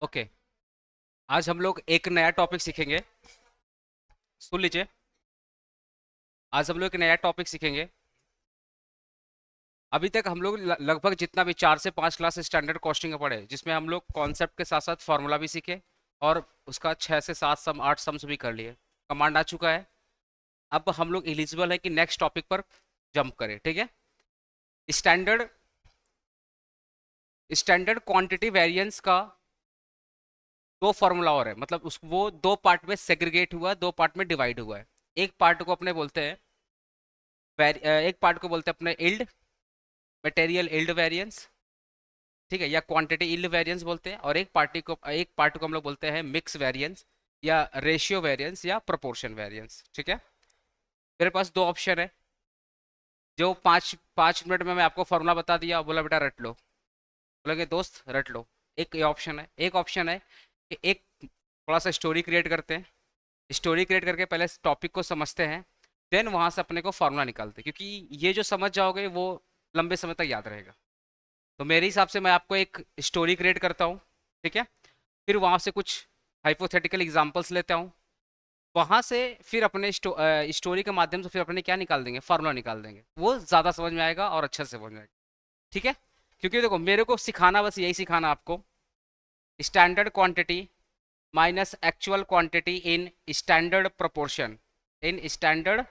Okay. आज हम लोग एक नया टॉपिक सीखेंगे। सुन लीजिए। आज हम लोग एक नया टॉपिक सीखेंगे। अभी तक हम लोग लगभग जितना भी 4 से 5 क्लास स्टैंडर्ड कॉस्टिंग का पढ़े, जिसमें हम लोग कॉन्सेप्ट के साथ साथ फॉर्मूला भी सीखे और उसका 6 से 7 सम 8 सम्स भी कर लिए। कमांड आ चुका है। अब हम लोग एलिजिबल है कि नेक्स्ट टॉपिक पर जंप करें। ठीक है। स्टैंडर्ड स्टैंडर्ड क्वांटिटी वेरिएंस का दो फॉर्मूला और है, मतलब उस वो दो पार्ट में सेग्रीगेट हुआ, दो पार्ट में डिवाइड हुआ है। एक पार्ट को अपने बोलते हैं एक पार्ट को बोलते हैं अपने इल्ड, मटेरियल इल्ड वेरिएंस। ठीक है, या क्वांटिटी इल्ड वेरिएंस बोलते हैं। और एक पार्ट को हम लोग बोलते हैं मिक्स वेरिएंस या रेशियो वेरिएंस या प्रोपोर्शन वेरिएंस। ठीक है। मेरे पास दो ऑप्शन है। जो 5 5 मिनट में मैं आपको फॉर्मूला बता दिया, बोला बेटा रट लो। बोलेंगे दोस्त रट लो। एक ये ऑप्शन है। एक ऑप्शन है कि एक थोड़ा सा स्टोरी क्रिएट करते हैं। स्टोरी क्रिएट करके पहले टॉपिक को समझते हैं, देन वहां से अपने को फॉर्मूला निकालते हैं, क्योंकि ये जो समझ जाओगे वो लंबे समय तक याद रहेगा। तो मेरे हिसाब से मैं आपको एक स्टोरी क्रिएट करता हूँ। ठीक है। फिर वहां से कुछ हाइपोथेटिकल एग्जांपल्स लेता हूँ। वहां से फिर अपने स्टोरी के माध्यम से फिर अपने क्या निकाल देंगे, फार्मूला निकाल देंगे। वो ज्यादा समझ में आएगा और अच्छे से समझ में आएगा। ठीक है। क्योंकि देखो, मेरे को सिखाना बस यही सिखाना आपको, standard quantity minus actual quantity in standard proportion, in standard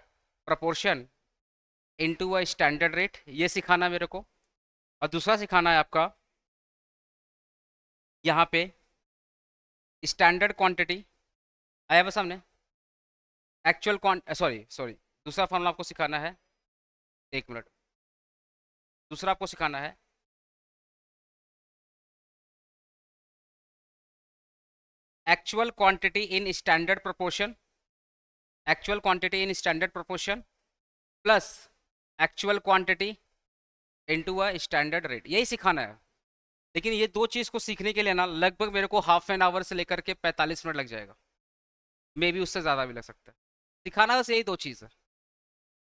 proportion into a standard rate, ये सिखाना मेरे को। और दूसरा सिखाना है आपका यहाँ पे स्टैंडर्ड क्वांटिटी, आया बस सामने, एक्चुअल क्वांट सॉरी सॉरी दूसरा फॉर्मूला आपको सिखाना है। एक मिनट। दूसरा आपको सिखाना है actual quantity in standard proportion, actual quantity in standard proportion plus actual quantity into a standard rate, यही सिखाना है। लेकिन ये दो चीज़ को सीखने के लिए ना लगभग मेरे को हाफ एन आवर से लेकर के 45 मिनट लग जाएगा। मे भी उससे ज़्यादा भी लग सकता है। सिखाना बस यही दो चीज़ है।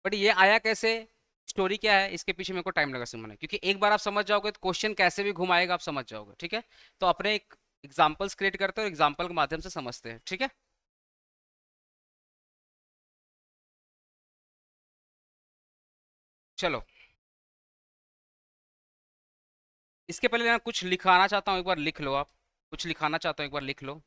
बट ये आया कैसे, स्टोरी क्या है, इसके पीछे मेरे को टाइम लगा समझने, क्योंकि एक बार आप समझ जाओगे तो क्वेश्चन कैसे भी घुमाएगा आप समझ जाओगे। ठीक है। तो अपने एक एग्जाम्पल्स क्रिएट करते हैं और एग्जाम्पल के माध्यम से समझते हैं। ठीक है। चलो, इसके पहले ना कुछ लिखाना चाहता हूँ, एक बार लिख लो आप। कुछ लिखाना चाहता हूँ, एक बार लिख लो।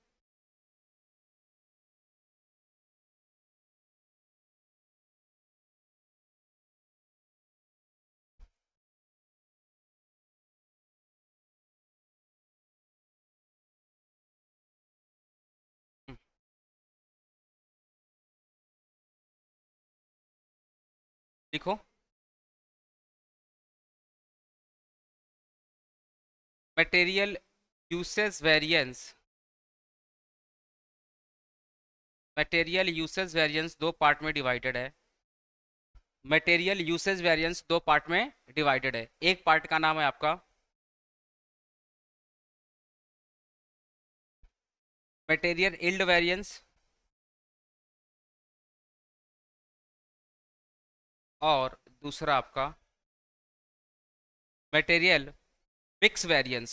हम्म, लिखो। Material usage variance, material usage variance दो पार्ट में डिवाइडेड है। मटेरियल यूसेज वेरिएंस दो पार्ट में डिवाइडेड है। एक पार्ट का नाम है आपका मटेरियल इल्ड वेरिएंस, और दूसरा आपका मटेरियल मिक्स वेरिएंस।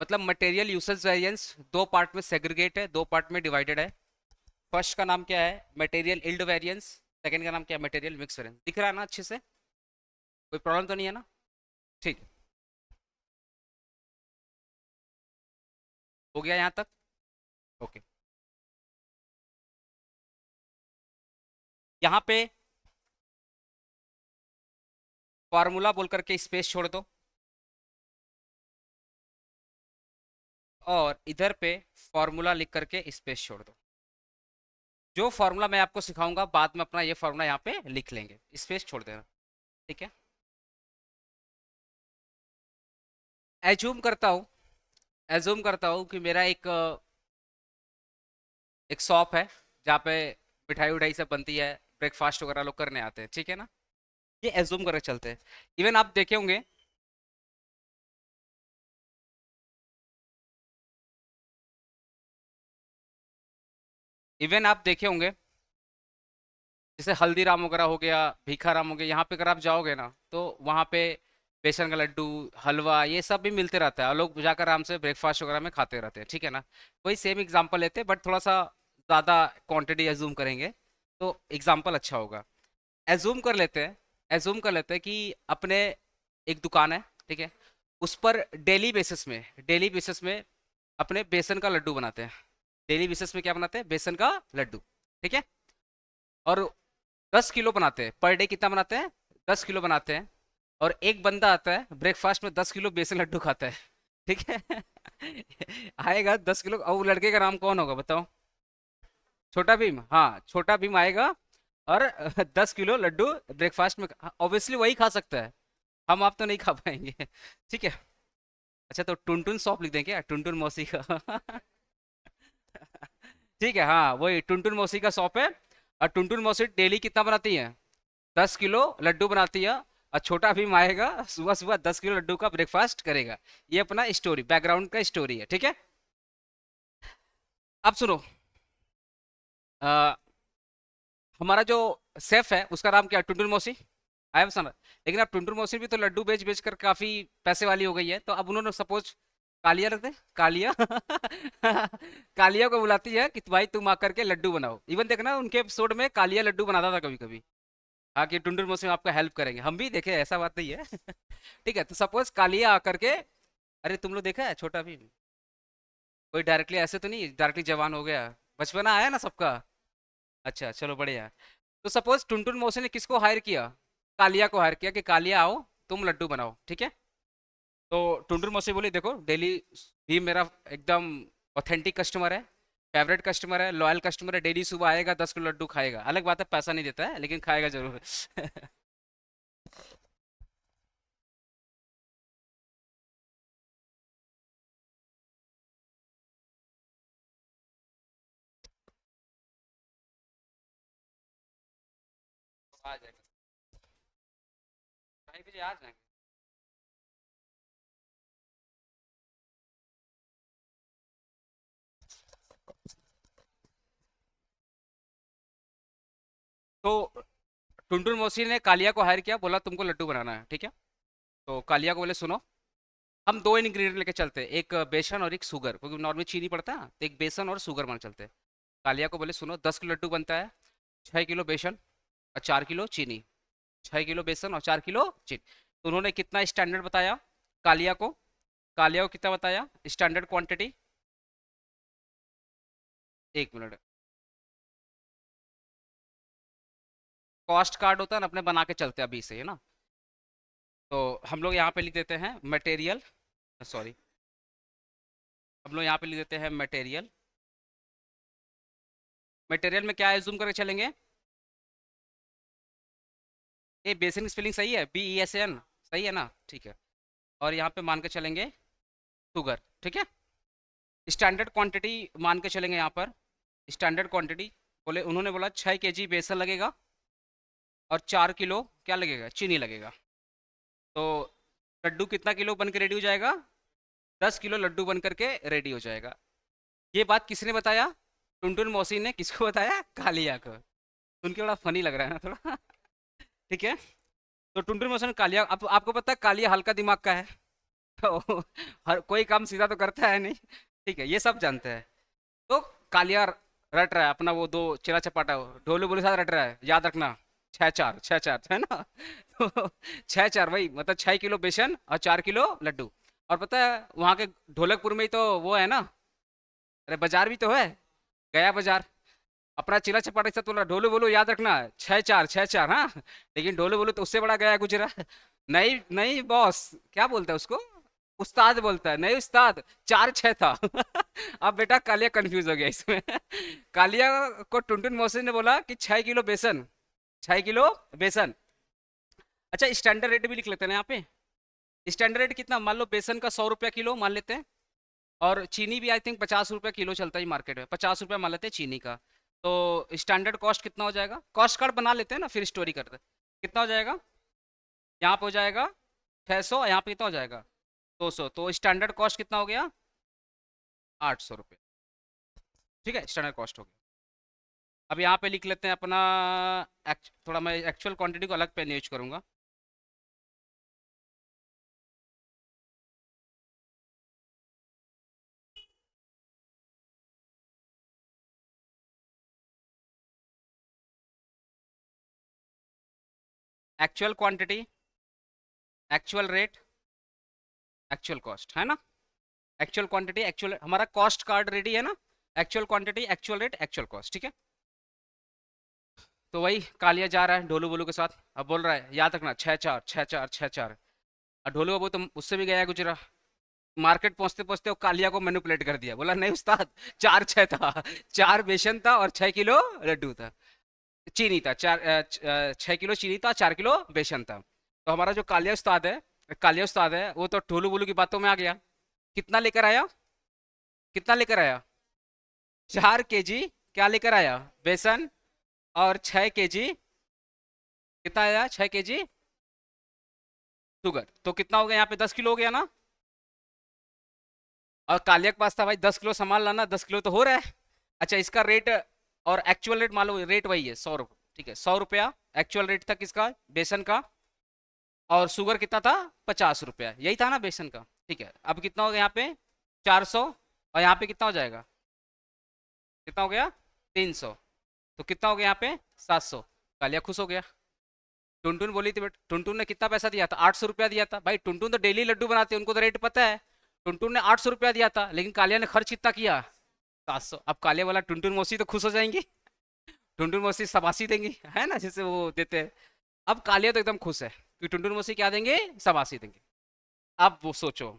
मतलब मटेरियल यूसेज वेरिएंस दो पार्ट में सेग्रीगेट है, दो पार्ट में डिवाइडेड है। फर्स्ट का नाम क्या है, मटेरियल इल्ड वेरिएंस। सेकंड का नाम क्या है, मटेरियल मिक्स वेरिएंस। दिख रहा है ना अच्छे से? कोई प्रॉब्लम तो नहीं है ना? ठीक है। हो गया यहाँ तक? ओके। यहाँ पे फार्मूला बोल करके स्पेस छोड़ दो, और इधर पे फॉर्मूला लिख करके स्पेस छोड़ दो। जो फॉर्मूला मैं आपको सिखाऊंगा बाद में अपना ये फॉर्मूला यहाँ पे लिख लेंगे, स्पेस छोड़ देना। ठीक है। एज्यूम करता हूँ कि मेरा एक शॉप है जहाँ पे मिठाई उठाई सब बनती है, ब्रेकफास्ट वगैरह लोग करने आते हैं। ठीक है ना? ये एज्यूम करके चलते हैं। इवन आप देखे होंगे, इवन आप देखे होंगे जैसे हल्दीराम वगैरह हो गया, भीखाराम हो गया, यहाँ पे अगर आप जाओगे ना तो वहाँ पे बेसन का लड्डू, हलवा, ये सब भी मिलते रहता है और लोग जाकर आराम से ब्रेकफास्ट वगैरह में खाते रहते हैं, ठीक है ना। वही सेम एग्जांपल लेते हैं बट थोड़ा सा ज़्यादा क्वांटिटी एज्यूम करेंगे तो एग्जांपल अच्छा होगा। एज्यूम कर लेते हैं कि अपने एक दुकान है, ठीक है, उस पर डेली बेसिस में अपने बेसन का लड्डू बनाते हैं। डेली बेसिस में क्या बनाते हैं? बेसन का लड्डू, ठीक है। और 10 किलो बनाते हैं पर डे। कितना बनाते हैं? 10 किलो बनाते हैं। और एक बंदा आता है ब्रेकफास्ट में 10 किलो बेसन लड्डू खाता है, ठीक है। आएगा 10 किलो, और वो लड़के का नाम कौन होगा बताओ? छोटा भीम, हाँ छोटा भीम आएगा और 10 किलो लड्डू ब्रेकफास्ट में, ऑब्वियसली वही खा सकता है, हम आप तो नहीं खा पाएंगे। ठीक है। अच्छा तो टुनटुन सॉप लिख दें क्या, टुनटुन मौसी का? ठीक है, हाँ वही टुनटुन मौसी का शॉप है। और टुनटुन मौसी डेली कितना बनाती है? 10 किलो लड्डू बनाती है। और छोटा भीम आएगा सुबह सुबह 10 किलो लड्डू का ब्रेकफास्ट करेगा। ये अपना स्टोरी, बैकग्राउंड का स्टोरी है, ठीक है। अब सुनो, अ, हमारा जो शेफ है उसका नाम क्या है? टुनटुन मौसी। आया सुना। लेकिन अब टुनटुन मौसी भी तो लड्डू बेच बेच कर काफी पैसे वाली हो गई है, तो अब उन्होंने सपोज कालिया रख दे, कालिया। कालिया को बुलाती है कि भाई तुम आकर के लड्डू बनाओ। इवन देखना उनके एपिसोड में कालिया लड्डू बनाता था कभी कभी। हाँ कि टुनटुन मौसी आपका हेल्प करेंगे, हम भी देखे, ऐसा बात नहीं है। ठीक है, तो सपोज कालिया आकर के, अरे तुम लोग देखा है छोटा भीम? कोई डायरेक्टली ऐसे तो नहीं डायरेक्टली जवान हो गया, बचपना आया ना सबका। अच्छा चलो बढ़िया। तो सपोज टुनटुन मौसी ने किसको हायर किया? कालिया को हायर किया कि कालिया आओ तुम लड्डू बनाओ, ठीक है। तो टुनटुन मौसी बोली देखो डेली भी मेरा एकदम ऑथेंटिक कस्टमर है, फेवरेट कस्टमर है, लॉयल कस्टमर है, डेली सुबह आएगा 10 किलो लड्डू खाएगा। अलग बात है पैसा नहीं देता है लेकिन खाएगा जरूर। आ जाएगा, 2:30 बजे आ जाएंगे। तो टुनटुन मौसी ने कालिया को हायर किया, बोला तुमको लड्डू बनाना है, ठीक है। तो कालिया को बोले सुनो, हम दो इंग्रेडिएंट लेके चलते हैं, एक बेसन और एक शुगर, क्योंकि नॉर्मली चीनी पड़ता है ना, तो एक बेसन और शुगर मान चलते हैं। कालिया को बोले सुनो 10 किलो लड्डू बनता है, 6 किलो बेसन और 4 किलो चीनी। 6 किलो बेसन और 4 किलो चीनी। तो उन्होंने कितना स्टैंडर्ड बताया कालिया को? कालिया को कितना बताया standard quantity? 1 minute. Cost card होता है ना, अपने बना के चलते हैं अभी से, है ना। तो हम लोग यहाँ पे लिख देते हैं मटेरियल, सॉरी, हम लोग यहाँ पे लिख देते हैं मटेरियल। मटेरियल में क्या एज्यूम करके चलेंगे? ये बेसिन स्पेलिंग सही है, BESN, सही है ना, ठीक है। और यहाँ पे मान के चलेंगे शुगर, ठीक है। स्टैंडर्ड क्वांटिटी मान के चलेंगे यहाँ पर। स्टैंडर्ड क्वांटिटी बोले, उन्होंने बोला 6 kg बेसन लगेगा और 4 किलो क्या लगेगा? चीनी लगेगा। तो लड्डू कितना किलो बन के रेडी हो जाएगा? 10 किलो लड्डू बन करके रेडी हो जाएगा। ये बात किसने बताया? टुनटुन मौसी ने किसको बताया? कालिया को। सुन के बड़ा फनी लग रहा है ना थोड़ा। ठीक है। तो टुनटुन मौसी ने कालिया, अब आपको पता है कालिया हल्का दिमाग का है। तो हर कोई काम सीधा तो करता है नहीं, ठीक है, ये सब जानते हैं। तो कालिया रट रहा है अपना वो दो चिरा चपाटा, ढोलू बोले साथ रट रहा है, याद रखना 6-4 6-4 है ना। तो 6-4 वही मतलब 6 किलो बेसन और 4 किलो लड्डू। और पता है वहाँ के ढोलकपुर में ही तो वो है ना, अरे बाजार भी तो है, गया बाजार। अपना चिला चपाटा के साथ बोला ढोलू बोलो याद रखना 6-4 6-4, हाँ। लेकिन ढोलू बोलो तो उससे बड़ा गया गुजरा। नहीं नहीं बॉस, क्या बोलता है उसको? उस्ताद बोलता है, नहीं उस्ताद 4-6 था। अब बेटा कालिया कंफ्यूज हो गया इसमें। कालिया को टुनटुन मौसी ने बोला कि 6 किलो बेसन, 6 किलो बेसन। अच्छा स्टैंडर्ड रेट भी लिख लेते हैं ना यहाँ पे। स्टैंडर्ड रेट कितना, मान लो बेसन का 100 रुपया किलो मान लेते हैं। और चीनी भी आई थिंक 50 रुपया किलो चलता है मार्केट में, 50 रुपया मान लेते हैं चीनी का। तो स्टैंडर्ड कॉस्ट कितना हो जाएगा? कॉस्ट कार्ड बना लेते हैं ना फिर स्टोरी करते हैं। कितना हो जाएगा? यहाँ पे हो जाएगा 600, यहाँ पे कितना हो जाएगा? 200। तो स्टैंडर्ड कॉस्ट कितना हो गया? 800 रुपये। ठीक है, स्टैंडर्ड कॉस्ट हो गया। अब यहाँ पे लिख लेते हैं अपना थोड़ा मैं एक्चुअल क्वांटिटी को अलग पेन यूज करूंगा। Actual quantity, actual rate, actual cost, है ना। एक्चुअल क्वांटिटी, एक्चुअल, हमारा कॉस्ट कार्ड रेडी है ना। Actual quantity, actual rate, actual cost, ठीक है। तो वही कालिया जा रहा है ढोलू बोलू के साथ। अब बोल रहा है याद रखना 6-4 6-4 6-4। और ढोलू बाबू तो उससे भी गया गुजरा। मार्केट पहुंचते पहुंचते वो कालिया को मैनिपुलेट कर दिया, बोला नहीं उस्ताद, 4-6 था। 4 बेसन था और 6 किलो लड्डू था, चीनी था। 6 किलो चीनी था, 4 किलो बेसन था। तो हमारा जो कालिया उस्ताद है, वो तो ढोलू बोलू की बातों में आ गया। कितना लेकर आया, कितना लेकर आया? 4 केजी क्या लेकर आया? बेसन। और 6 केजी, कितना आया? 6 केजी शुगर। तो कितना हो गया यहाँ पे? 10 किलो हो गया ना। और कालिया के पास था भाई 10 किलो सामान लाना, 10 किलो तो हो रहा है। अच्छा इसका रेट और एक्चुअल रेट मान लो, रेट वही है 100 रुपये, ठीक है 100 रुपया एक्चुअल रेट था किसका? बेसन का। और शुगर कितना था? 50 रुपया, यही था ना बेसन का, ठीक है। अब कितना हो गया यहाँ पे? 400। और यहाँ पे कितना हो जाएगा? कितना हो गया? 300। तो कितना हो गया यहाँ पे? 700। कालिया खुश हो गया। टुनटुन बोली थी, टुनटुन ने कितना पैसा दिया था? 800 रुपया दिया था। भाई टुनटुन तो डेली लड्डू बनाते हैं, उनको तो रेट पता है। टुनटुन ने 800 रुपया दिया था, लेकिन कालिया ने खर्च कितना किया? 700। अब कालिया वाला टुनटुन मौसी तो खुश हो जाएंगी। टुनटुन मौसी शाबाशी देंगी, है ना, जैसे वो देते हैं। अब कालिया तो एकदम खुश है कि टुनटुन मौसी क्या देंगे? शाबाशी देंगे। अब वो सोचो,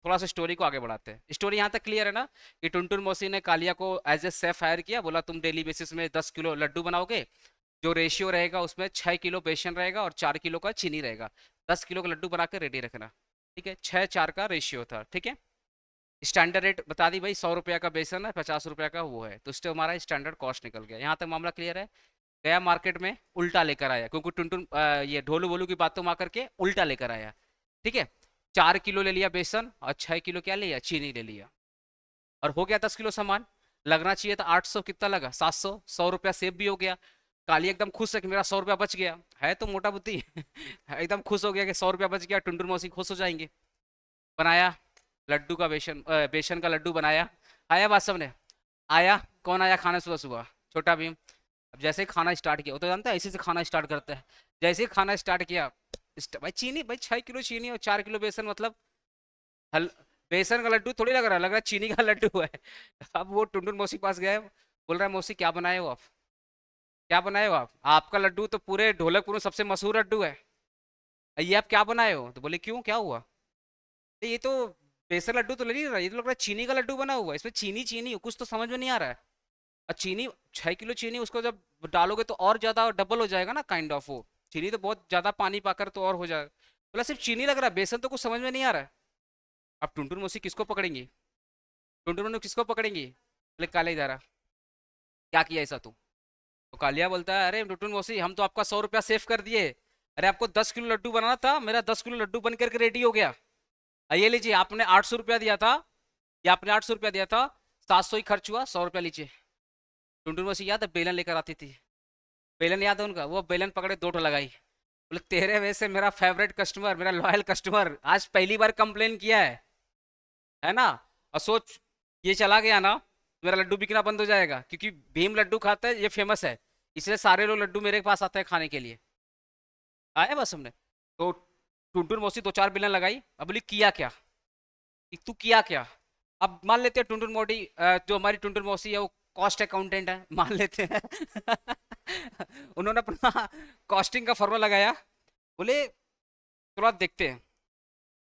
थोड़ा सा स्टोरी को आगे बढ़ाते हैं। स्टोरी यहाँ तक क्लियर है ना, कि टुनटुन मौसी ने कालिया को एज ए सेफ हायर किया, बोला तुम डेली बेसिस में 10 किलो लड्डू बनाओगे। जो रेशियो रहेगा उसमें 6 किलो बेसन रहेगा और 4 किलो का चीनी रहेगा। 10 किलो का लड्डू बना के रेडी रखना, ठीक है। 6-4 का रेशियो था, ठीक है। स्टैंडर्ड रेट बता दी भाई, 100 रुपया का बेसन है, 50 रुपया का वो है, तो इससे हमारा स्टैंडर्ड कॉस्ट निकल गया। यहाँ तक मामला क्लियर है। गया मार्केट में, उल्टा लेकर आया, क्योंकि टुनटुन ये ढोलू बोलू की बातों में आकर के उल्टा लेकर आया, ठीक है। 4 किलो ले लिया बेसन और 6 किलो क्या लिया? चीनी ले लिया। और हो गया 10 किलो सामान। लगना चाहिए था 800, कितना लगा? 700। 100 रुपया सेव भी हो गया। काली एकदम खुश है कि मेरा 100 रुपया बच गया, है तो मोटा बुद्धि। एकदम खुश हो गया कि 100 रुपया बच गया, टुनटुन मौसी खुश हो जाएंगे। बनाया लड्डू का बेसन, बेसन का लड्डू बनाया। आया बात सबने? आया। कौन आया खाना सुबह सुबह? छोटा भीम। अब जैसे ही खाना स्टार्ट किया, वो तो जानता है इसी से खाना स्टार्ट करते हैं। जैसे ही खाना स्टार्ट किया, भाई चीनी, भाई 6 किलो चीनी और 4 किलो बेसन, मतलब हल बेसन का लड्डू थोड़ी लग रहा है चीनी का लड्डू है। अब वो टुनटुन मौसी के पास गए, बोल रहा है मौसी क्या बनाए हो आप? क्या बनाए हो आप? आपका लड्डू तो पूरे ढोलकपुर में सबसे मशहूर लड्डू है, ये आप क्या बनाए हो? तो बोले क्यों, क्या हुआ? ये तो बेसन लड्डू तो लग नहीं रहा, ये तो लग रहा है चीनी का लड्डू बना हुआ है, इसमें चीनी चीनी कुछ तो समझ में नहीं आ रहा है। और चीनी, 6 किलो चीनी, उसको जब डालोगे तो और ज्यादा डबल हो जाएगा ना, काइंड ऑफ वो चीनी तो बहुत ज्यादा पानी पाकर तो और हो जाएगा। बोला सिर्फ चीनी लग रहा है, बेसन तो कुछ समझ में नहीं आ रहा है। अब टुनटुन मौसी किसको पकड़ेंगी? टुनटुन मौसी किसको पकड़ेंगी? बोले काले इधर, क्या किया ऐसा तू? तो कालिया बोलता है अरे टुनटुन मौसी, हम तो आपका 100 रुपया सेव कर दिए। अरे आपको 10 किलो लड्डू बनाना था, मेरा 10 किलो लड्डू बन करके रेडी हो गया। ये लीजिए, आपने 800 रुपया दिया था, या आपने 800 रुपया दिया था, 700 ही खर्च हुआ, 100 रुपया लीजिए। टुनटुन मौसी याद है बेलन लेकर आती थी? बेलन याद है उनका? वो बेलन पकड़े 2 ठो लगाई। बोले तेरे वजह से मेरा फेवरेट कस्टमर, मेरा लॉयल कस्टमर आज पहली बार कंप्लेन किया है ना। और सोच, ये चला गया ना, मेरा लड्डू बिकना बंद हो जाएगा, क्योंकि भीम लड्डू खाता है, ये फेमस है, इसलिए सारे लोग लड्डू मेरे पास आते हैं खाने के लिए। आया बस हमने। तो टुनटुन मौसी 2-4 बेलन लगाई। अब बोली किया क्या? कि तू किया क्या? अब मान लेते हैं टुनटुन मोटी, जो हमारी टुनटुन मौसी है वो कॉस्ट अकाउंटेंट है, मान लेते हैं। उन्होंने अपना कॉस्टिंग का फॉर्मूला लगाया। बोले थोड़ा देखते हैं,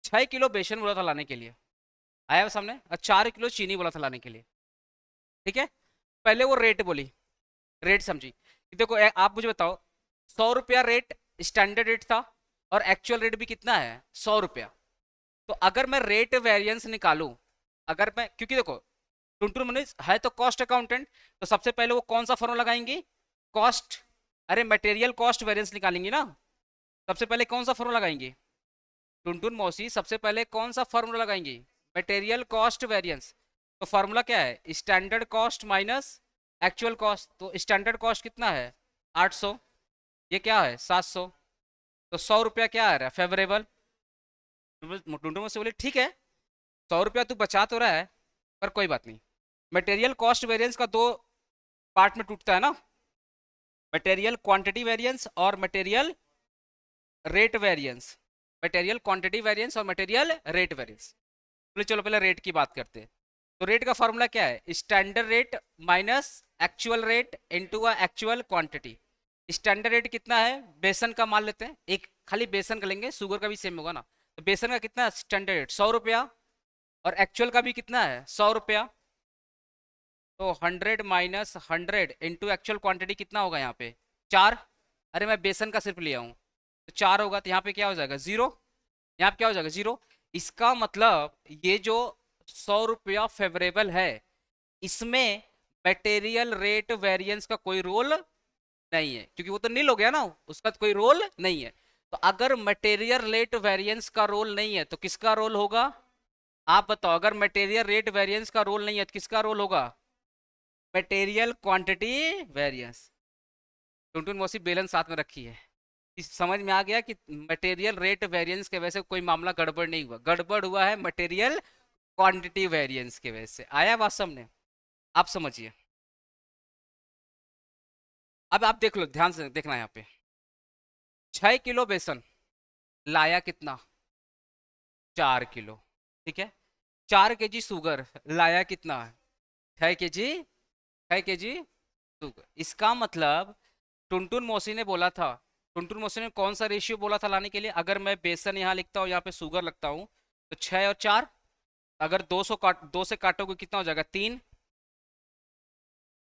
6 किलो बेसन बोला था लाने के लिए, आया सामने, और 4 किलो चीनी बोला था लाने के लिए, ठीक है। पहले वो रेट बोली, रेट समझी कि देखो आप मुझे बताओ, 100 रुपया रेट स्टैंडर्ड रेट था, और एक्चुअल रेट भी कितना है? 100 रुपया। तो अगर मैं रेट वेरिएंस निकालूं, अगर मैं, क्योंकि देखो टुनटुन मनीष है तो कॉस्ट अकाउंटेंट, तो सबसे पहले वो कौन सा फॉर्मूला लगाएंगी? कॉस्ट, अरे मटेरियल कॉस्ट वेरिएंस निकालेंगी ना। सबसे पहले कौन सा फॉर्मूला लगाएंगी? टुनटुन मौसी सबसे पहले कौन सा फॉर्मूला लगाएंगी? Material cost variance. तो फॉर्मूला क्या है? Standard cost minus actual cost, तो स्टैंडर्ड कॉस्ट कितना है 800, ये क्या है 700, तो 100 रुपया क्या आ रहा है फेवरेबल। टुंटू मुझसे बोले ठीक है 100 रुपया तू बचा तो रहा है, पर कोई बात नहीं। मटेरियल कॉस्ट वेरिएंस का दो पार्ट में टूटता है ना, मटेरियल क्वांटिटी वेरिएंस और material rate variance. Material quantity variance और मटेरियल रेट वेरिएंस। चलो पहले रेट की बात करते हैं। तो रेट का फॉर्मूला क्या है, standard rate minus actual rate into a actual quantity. Standard rate कितना है, बेसन का मान लेते हैं, एक खाली बेसन का लेंगे, शुगर का भी सेम होगा ना। तो बेसन का कितना है स्टैंडर्ड रेट 100 रुपया, और एक्चुअल का भी कितना है 100 रुपया। तो 100 - 100 इंटू एक्चुअल क्वांटिटी कितना होगा यहाँ पे 4। अरे मैं बेसन का सिर्फ लिया हूँ, तो 4 होगा, तो यहाँ पे क्या हो जाएगा 0, यहाँ पे क्या हो जाएगा 0। इसका मतलब ये जो 100 रुपया फेवरेबल है, इसमें मटेरियल रेट वेरिएंस का कोई रोल नहीं है, क्योंकि वो तो नील हो गया ना, उसका तो कोई रोल नहीं है। तो अगर मटेरियल रेट वेरिएंस का रोल नहीं है तो किसका रोल होगा, आप बताओ। अगर मटेरियल रेट वेरिएंस का रोल नहीं है तो किसका रोल होगा, मटेरियल क्वांटिटी वेरिएंस। टुनटुन मौसी बेलन साथ में रखी है, समझ में आ गया कि मटेरियल रेट वेरिएंस के वजह से कोई मामला गड़बड़ नहीं हुआ, गड़बड़ हुआ है मटेरियल क्वांटिटी वेरिएंस के वजह से। आया बात समझने, आप समझिए। अब आप देख लो, ध्यान से देखना यहाँ पे, 6 किलो बेसन लाया कितना 4 किलो, ठीक है। 4 kg शुगर लाया कितना 6 kg, 6 kg शुगर। इसका मतलब टुनटुन मौसी ने बोला था, टुनटुन मौसी ने कौन सा रेशियो बोला था लाने के लिए, अगर मैं बेसन यहाँ लिखता हूँ यहाँ पे शुगर लगता हूँ, तो 6 और 4, अगर 2 से काटोगे कितना हो जाएगा 3,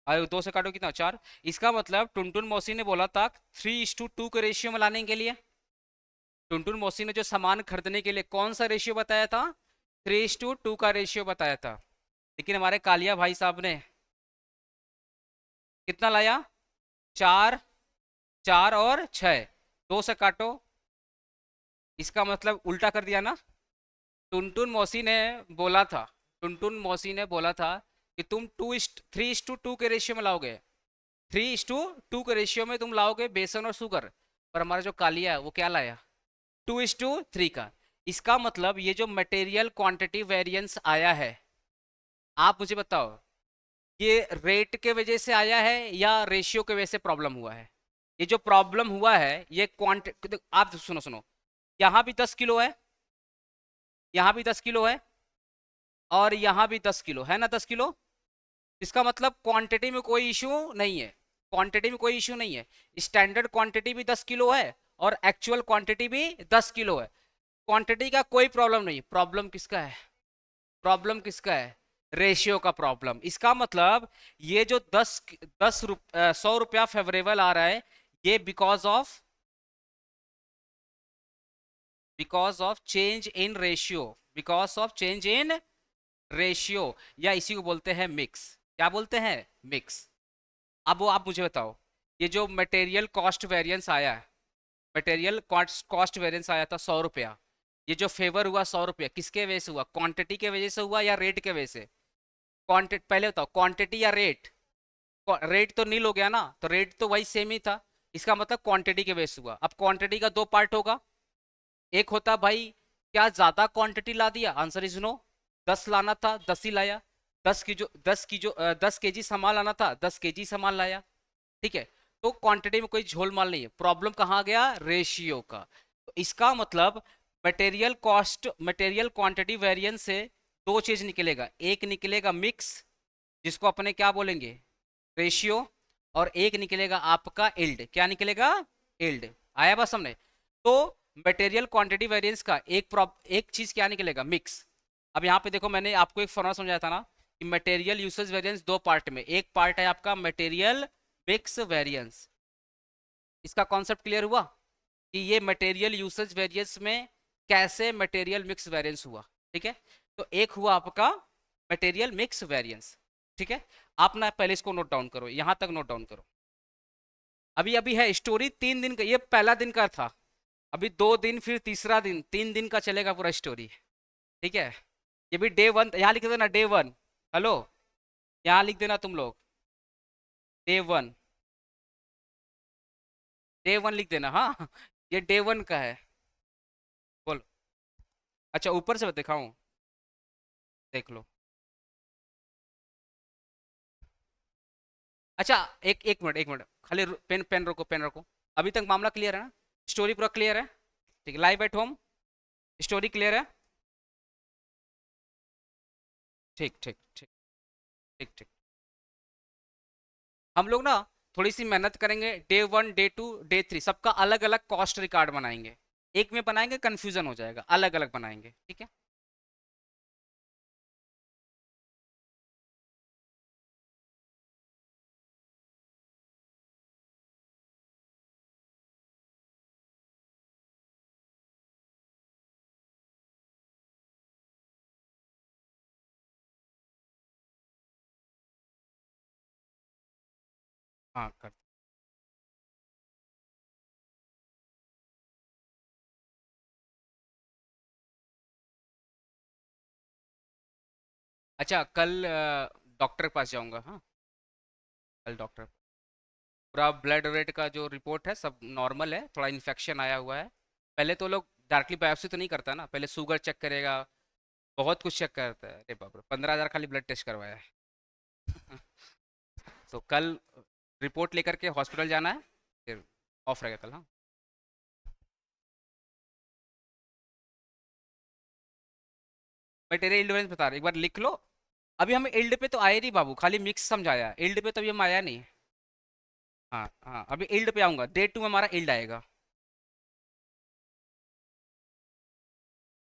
और 2 से काटो कितना 4। इसका मतलब टुनटुन मौसी ने बोला था 3:2 के रेशियो में लाने के लिए। टुनटुन मौसी ने जो सामान खरीदने के लिए कौन सा रेशियो बताया था, 3:2 का रेशियो बताया था। लेकिन हमारे कालिया भाई साहब ने कितना लाया 4, 4 और 6, 2 से काटो, इसका मतलब उल्टा कर दिया ना। टुनटुन मौसी ने बोला था, टुनटुन मौसी ने बोला था कि तुम 3:2 के रेशियो में लाओगे, 3:2 के रेशियो में तुम लाओगे बेसन और शुगर। पर हमारा जो कालिया है वो क्या लाया 2:3 का। इसका मतलब ये जो मटेरियल क्वांटिटी वेरिएंस आया है, आप मुझे बताओ ये रेट के वजह से आया है या रेशियो के वजह से प्रॉब्लम हुआ है। ये जो प्रॉब्लम हुआ है ये क्वांटिटी, आप सुनो सुनो, यहाँ भी 10 किलो है, यहाँ भी 10 किलो है, और यहाँ भी 10 किलो है ना, 10 किलो। इसका मतलब क्वांटिटी में कोई इशू नहीं है, क्वांटिटी में कोई इशू नहीं है। स्टैंडर्ड क्वांटिटी भी 10 किलो है और एक्चुअल क्वांटिटी भी 10 किलो है, क्वांटिटी का कोई प्रॉब्लम नहीं। प्रॉब्लम किसका है, प्रॉब्लम किसका है, रेशियो का प्रॉब्लम। इसका मतलब ये जो 100 रुपया फेवरेबल आ रहा है, ये because of change in ratio, because of change in ratio, या इसी को बोलते हैं मिक्स। क्या बोलते हैं, मिक्स। अब वो आप मुझे बताओ, ये जो मटेरियल कॉस्ट वेरिएंस आया है, मटेरियल कॉस्ट वेरिएंस आया था 100 रुपया, ये जो फेवर हुआ 100 रुपया किसके वजह से हुआ, क्वांटिटी के वजह से हुआ या रेट के वजह से। क्वांटिटी पहले बताओ, क्वांटिटी या रेट। रेट तो नील हो गया ना, तो रेट तो वही सेम ही था, इसका मतलब क्वांटिटी के वजह से हुआ। अब क्वांटिटी का दो पार्ट होगा, एक होता भाई क्या ज्यादा क्वांटिटी ला दिया, आंसर इज नो, 10 लाना था 10 ही लाया, 10 केजी सामान लाना था 10 केजी सामान लाया, ठीक है। तो क्वांटिटी में कोई झोलमाल नहीं है, प्रॉब्लम कहाँ गया, रेशियो का। तो इसका मतलब material cost, material quantity variance से दो चीज निकलेगा, एक निकलेगा मिक्स जिसको अपने क्या बोलेंगे रेशियो, और एक निकलेगा आपका इल्ड। क्या निकलेगा, इल्ड। आया बस हमने। तो मटेरियल क्वांटिटी वेरिएंस का एक चीज क्या निकलेगा, मिक्स। अब यहाँ पे देखो मैंने आपको एक फॉर्मूला समझाया था ना कि मटेरियल यूसेज वेरिएंस दो पार्ट में, एक पार्ट है आपका मटेरियल मिक्स वेरिएंस। इसका कॉन्सेप्ट क्लियर हुआ कि ये मटेरियल यूसेज वेरिएंस में कैसे मटेरियल मिक्स वेरिएंस हुआ, ठीक है। तो एक हुआ आपका मटेरियल मिक्स वेरिएंस, ठीक है। आप ना पहले इसको नोट डाउन करो, यहां तक नोट डाउन करो। अभी अभी है स्टोरी 3 दिन का, ये पहला दिन का था, अभी 2 दिन फिर तीसरा दिन, 3 दिन का चलेगा पूरा स्टोरी, ठीक है। ये भी डे 1, यहाँ लिख देना डे 1, हेलो यहाँ लिख देना तुम लोग, डे 1, डे 1 लिख देना, हाँ। ये डे 1 का है। बोल। अच्छा, ऊपर से दिखाऊं? देख लो। अच्छा, एक एक मिनट, एक मिनट, खाली पेन पेन रखो, पेन रखो। अभी तक मामला क्लियर है ना? स्टोरी पूरा क्लियर है? ठीक है, live at home. Story clear है? ठीक ठीक ठीक। ठीक ठीक। हम लोग ना थोड़ी सी मेहनत करेंगे, डे 1, डे 2, डे 3 सबका अलग अलग कॉस्ट रिकॉर्ड बनाएंगे। एक में बनाएंगे कंफ्यूजन हो जाएगा, अलग अलग बनाएंगे, ठीक है? हाँ, कर। अच्छा, कल डॉक्टर के पास जाऊंगा, हाँ। कल डॉक्टर। पूरा ब्लड रेट का जो रिपोर्ट है सब नॉर्मल है, थोड़ा इन्फेक्शन आया हुआ है। पहले तो लोग डायरेक्टली बायोप्सी तो नहीं करता ना, पहले शुगर चेक करेगा। बहुत कुछ चेक करता है। अरे बाप रे, 15,000 खाली ब्लड टेस्ट करवाया है। तो कल रिपोर्ट लेकर के हॉस्पिटल जाना है, फिर ऑफ रहेगा कल, हाँ। मैं तेरे इल्ड में बता रहा, एक बार लिख लो। अभी हमें इल्ड पे तो आए नहीं बाबू, खाली मिक्स समझाया, इल्ड पे तो अभी हम आया नहीं। हाँ हाँ, अभी इल्ड पे आऊंगा, डे 2 में हमारा इल्ड आएगा।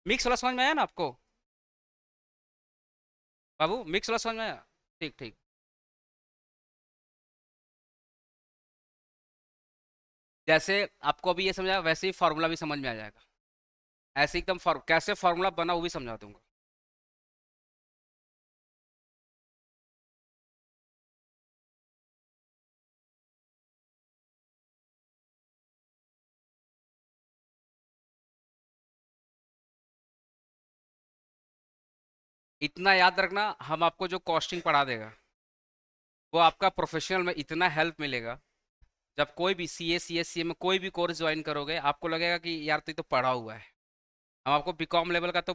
मिक्स वाला समझ में आया ना आपको? बाबू, मिक्स वाला समझ में आया? ठीक ठीक। जैसे आपको अभी ये समझा, वैसे ही फार्मूला भी समझ में आ जाएगा। ऐसे एकदम कैसे फार्मूला बना वो भी समझा दूंगा। इतना याद रखना, हम आपको जो कॉस्टिंग पढ़ा देगा, वो आपका प्रोफेशनल में इतना हेल्प मिलेगा। जब कोई भी सी ए में कोई भी कोर्स ज्वाइन करोगे, आपको लगेगा कि यार तो ये तो पढ़ा हुआ है। हम आपको बीकॉम लेवल का तो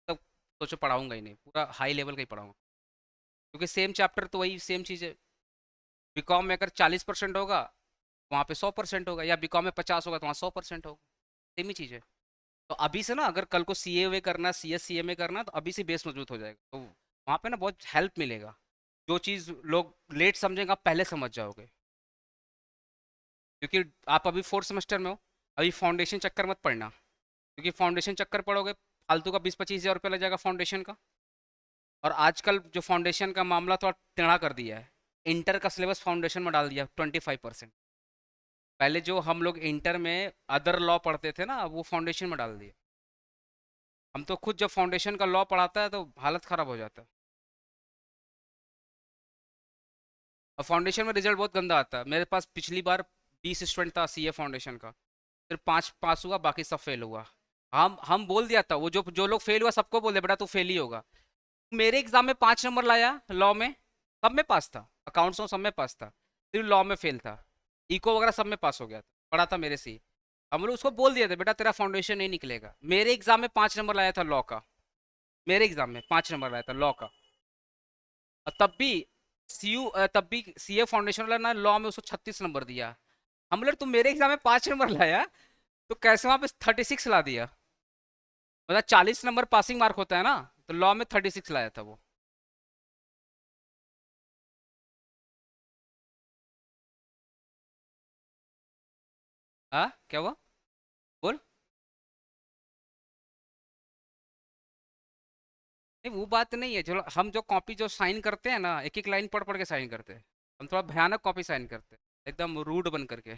सोचो पढ़ाऊंगा ही नहीं, पूरा हाई लेवल का ही पढ़ाऊंगा। क्योंकि सेम चैप्टर तो वही सेम चीज़ है। बीकॉम में अगर 40% होगा, वहाँ पे 100% होगा, या बीकॉम में 50 होगा तो वहाँ 100% होगा। सेम ही चीज़ है। तो अभी से ना, अगर कल को सी ए करना, सी एम ए करना, तो अभी से बेस मजबूत हो जाएगा, तो वहाँ पे ना बहुत हेल्प मिलेगा। जो चीज़ लोग लेट समझेंगे, आप पहले समझ जाओगे। क्योंकि आप अभी 4th सेमेस्टर में हो, अभी फाउंडेशन चक्कर मत पड़ना। क्योंकि फाउंडेशन चक्कर पड़ोगे, फालतू का 20-25 हज़ार रुपये लग जाएगा फाउंडेशन का। और आजकल जो फाउंडेशन का मामला थोड़ा टेढ़ा कर दिया है। इंटर का सिलेबस फाउंडेशन में डाल दिया 25%। पहले जो हम लोग इंटर में अदर लॉ पढ़ते थे ना, वो फाउंडेशन में डाल दिया। हम तो खुद जब फाउंडेशन का लॉ पढ़ाता है तो हालत ख़राब हो जाता है। और फाउंडेशन में रिजल्ट बहुत गंदा आता है। मेरे पास पिछली बार 20 स्टूडेंट था सी ए फाउंडेशन का, सिर्फ 5 पास हुआ, बाकी सब फेल हुआ। हम बोल दिया था, वो जो जो लोग फेल हुआ सबको बोल दिया बेटा तू फेल ही होगा। मेरे एग्जाम में 5 नंबर लाया लॉ में, सब में पास था, अकाउंट्स में सब में पास था, सिर्फ लॉ में फेल था। इको वगैरह सब में पास हो गया था, पढ़ा था मेरे से ही। हम लोग उसको बोल दिया था बेटा तेरा फाउंडेशन नहीं निकलेगा। मेरे एग्जाम में 5 नंबर लाया था लॉ का। मेरे एग्जाम में 5 नंबर लाया था लॉ का। और तब भी सी ए फाउंडेशन वाला ना लॉ में उसको 36 नंबर दिया। हम लोग, तुम मेरे एग्जाम में 5 नंबर लाया, तो कैसे वहां पे 36 ला दिया? मतलब 40 नंबर पासिंग मार्क होता है ना, तो लॉ में 36 लाया था वो। हाँ, क्या हुआ? बोल। नहीं, वो बात नहीं है, चलो हम जो कॉपी जो साइन करते हैं ना, एक एक लाइन पढ़ पढ़ के साइन करते हैं। हम थोड़ा भयानक कॉपी साइन करते हैं, एकदम रूड बन करके।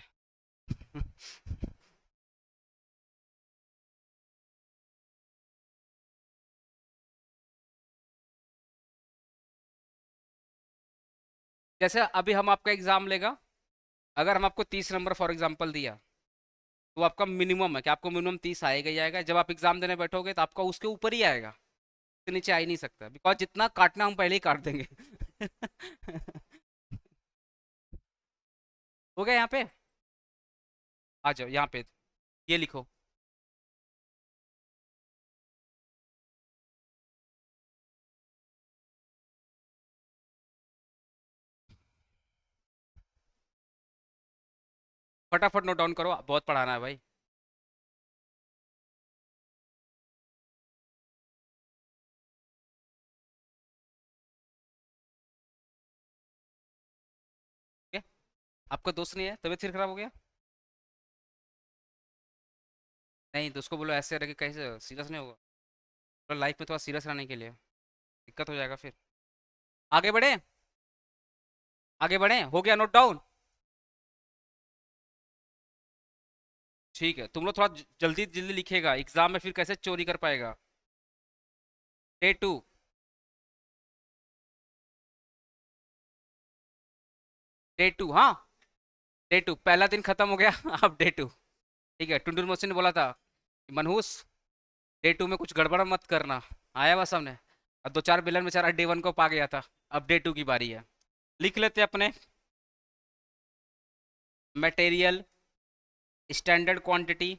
जैसे अभी हम आपका एग्जाम लेगा, अगर हम आपको 30 नंबर फॉर एग्जाम्पल दिया, तो आपका मिनिमम है कि आपको मिनिमम 30 आएगा ही आएगा। जब आप एग्जाम देने बैठोगे तो आपका उसके ऊपर ही आएगा, उसके नीचे आ ही नहीं सकता, बिकॉज जितना काटना हम पहले ही काट देंगे। हो गया यहाँ पे? आ जाओ यहाँ पे, ये लिखो। फटाफट नोट डाउन करो, बहुत पढ़ाना है भाई। ठीक है? आपका दोस्त नहीं है, तबीयत फिर खराब हो गया? नहीं तो उसको बोलो ऐसे रह के, कैसे सीरियस नहीं होगा? लाइफ में थोड़ा सीरियस रहने के लिए, दिक्कत हो जाएगा फिर। आगे बढ़े, आगे बढ़े, हो गया नोट डाउन? ठीक है, तुम लोग थोड़ा जल्दी जल्दी लिखेगा, एग्जाम में फिर कैसे चोरी कर पाएगा। डे 2। डे 2, हाँ। डे 2 पहला दिन खत्म हो गया अब डे 2। ठीक है, टुंडुर मौसी ने बोला था कि मनहूस डे 2 में कुछ गड़बड़ मत करना। आया हुआ सामने। और दो चार बिलन बेचारा डे 1 को पा गया था। अब डे 2 की बारी है। लिख लेते अपने। Material, standard quantity,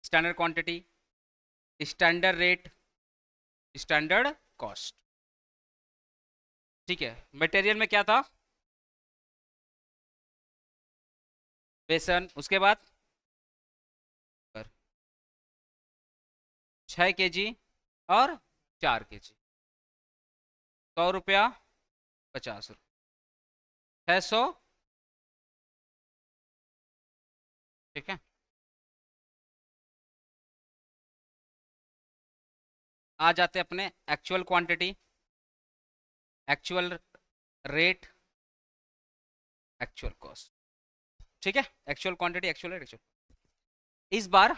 standard quantity, standard rate, standard cost. ठीक है, मटेरियल में क्या था? बेसन। उसके बाद 6 kg और 4 kg। 100 रुपया, 50 रुपया, 600। ठीक है, आ जाते अपने actual quantity, actual rate, actual cost. ठीक है, actual quantity, actual rate, actual. इस बार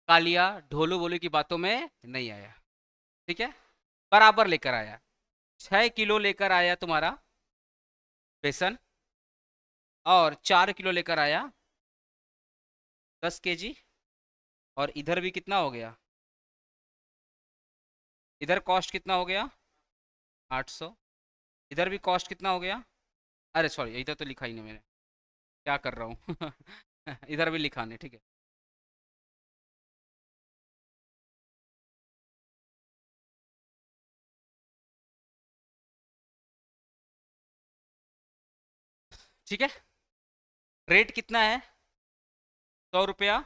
कालिया ढोलू बोलू की बातों में नहीं आया। ठीक है, बराबर लेकर आया। 6 किलो लेकर आया तुम्हारा बेसन, और 4 किलो लेकर आया 10 kg। और इधर भी कितना हो गया? इधर कॉस्ट कितना हो गया? 800। इधर भी कॉस्ट कितना हो गया? अरे सॉरी, इधर तो लिखा ही नहीं मैंने, क्या कर रहा हूँ इधर भी लिखा नहीं, ठीक है। ठीक है, रेट कितना है? 100 रुपया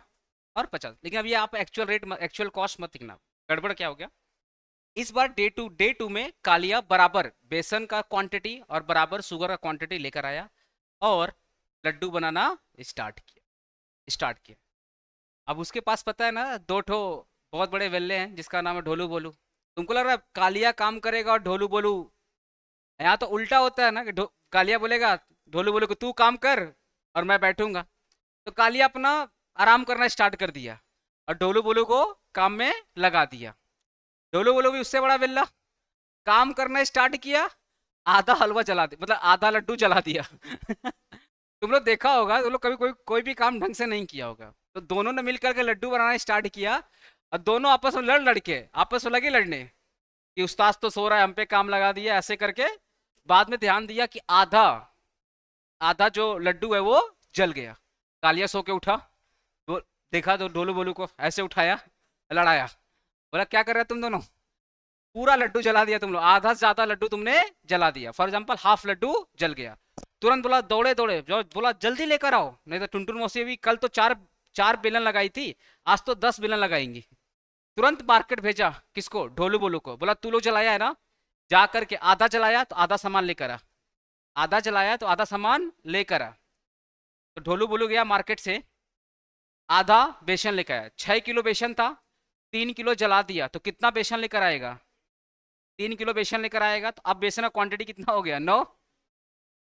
और 50, लेकिन अब ये आप एक्चुअल रेट, एक्चुअल कॉस्ट मत लिखना। गड़बड़ क्या हो गया? इस बार डे 2 में कालिया बराबर बेसन का क्वांटिटी और बराबर शुगर का क्वांटिटी लेकर आया, और लड्डू बनाना स्टार्ट किया। अब उसके पास पता है ना, दो ठो बहुत बड़े वेल्ले हैं, जिसका नाम है ढोलू बोलू। तुमको लग रहा है कालिया काम करेगा और ढोलू बोलू? यहाँ तो उल्टा होता है ना कि कालिया बोलेगा ढोलू बोलू को तू काम कर और मैं बैठूंगा। तो कालिया अपना आराम करना स्टार्ट कर दिया, और ढोलू बोलू को काम में लगा दिया। ढोलू बोलू भी उससे बड़ा वेल्ला, काम करना स्टार्ट किया, आधा हलवा जला दिया, मतलब आधा लड्डू जला दिया तुम लोग देखा होगा, तुम लोग कभी कोई कोई भी काम ढंग से नहीं किया होगा, तो दोनों ने मिलकर के लड्डू बनाना स्टार्ट किया, और दोनों आपस में लड़ लड़के आपस में लगे लड़ने कि उस्ताद तो सो रहा है, हम पे काम लगा दिया ऐसे करके। बाद में ध्यान दिया कि आधा आधा जो लड्डू है वो जल गया। कालिया सो के उठा, वो देखा तो डोलू बोलू को ऐसे उठाया, लड़ाया, बोला क्या कर रहे हो तुम दोनों? पूरा लड्डू जला दिया तुम लोग, आधा से ज्यादा लड्डू तुमने जला दिया। फॉर एग्जाम्पल हाफ लड्डू जल गया। तुरंत बोला, दौड़े दौड़े जो बोला जल्दी लेकर आओ, नहीं तो टुनटुन मौसी भी कल तो चार चार बेलन लगाई थी, आज तो 10 बेलन लगाएंगी। तुरंत मार्केट भेजा, किसको? ढोलू बोलू को। बोला तू लोग जलाया है ना, जा करके आधा जलाया तो आधा सामान लेकर आ, आधा जलाया तो आधा सामान लेकर आ। तो ढोलू बोलू गया मार्केट से, आधा बेसन लेकर आया। 6 किलो बेसन था, 3 किलो जला दिया, तो कितना बेसन लेकर आएगा? 3 किलो बेसन लेकर आएगा, तो अब बेसन का क्वांटिटी कितना हो गया? 9।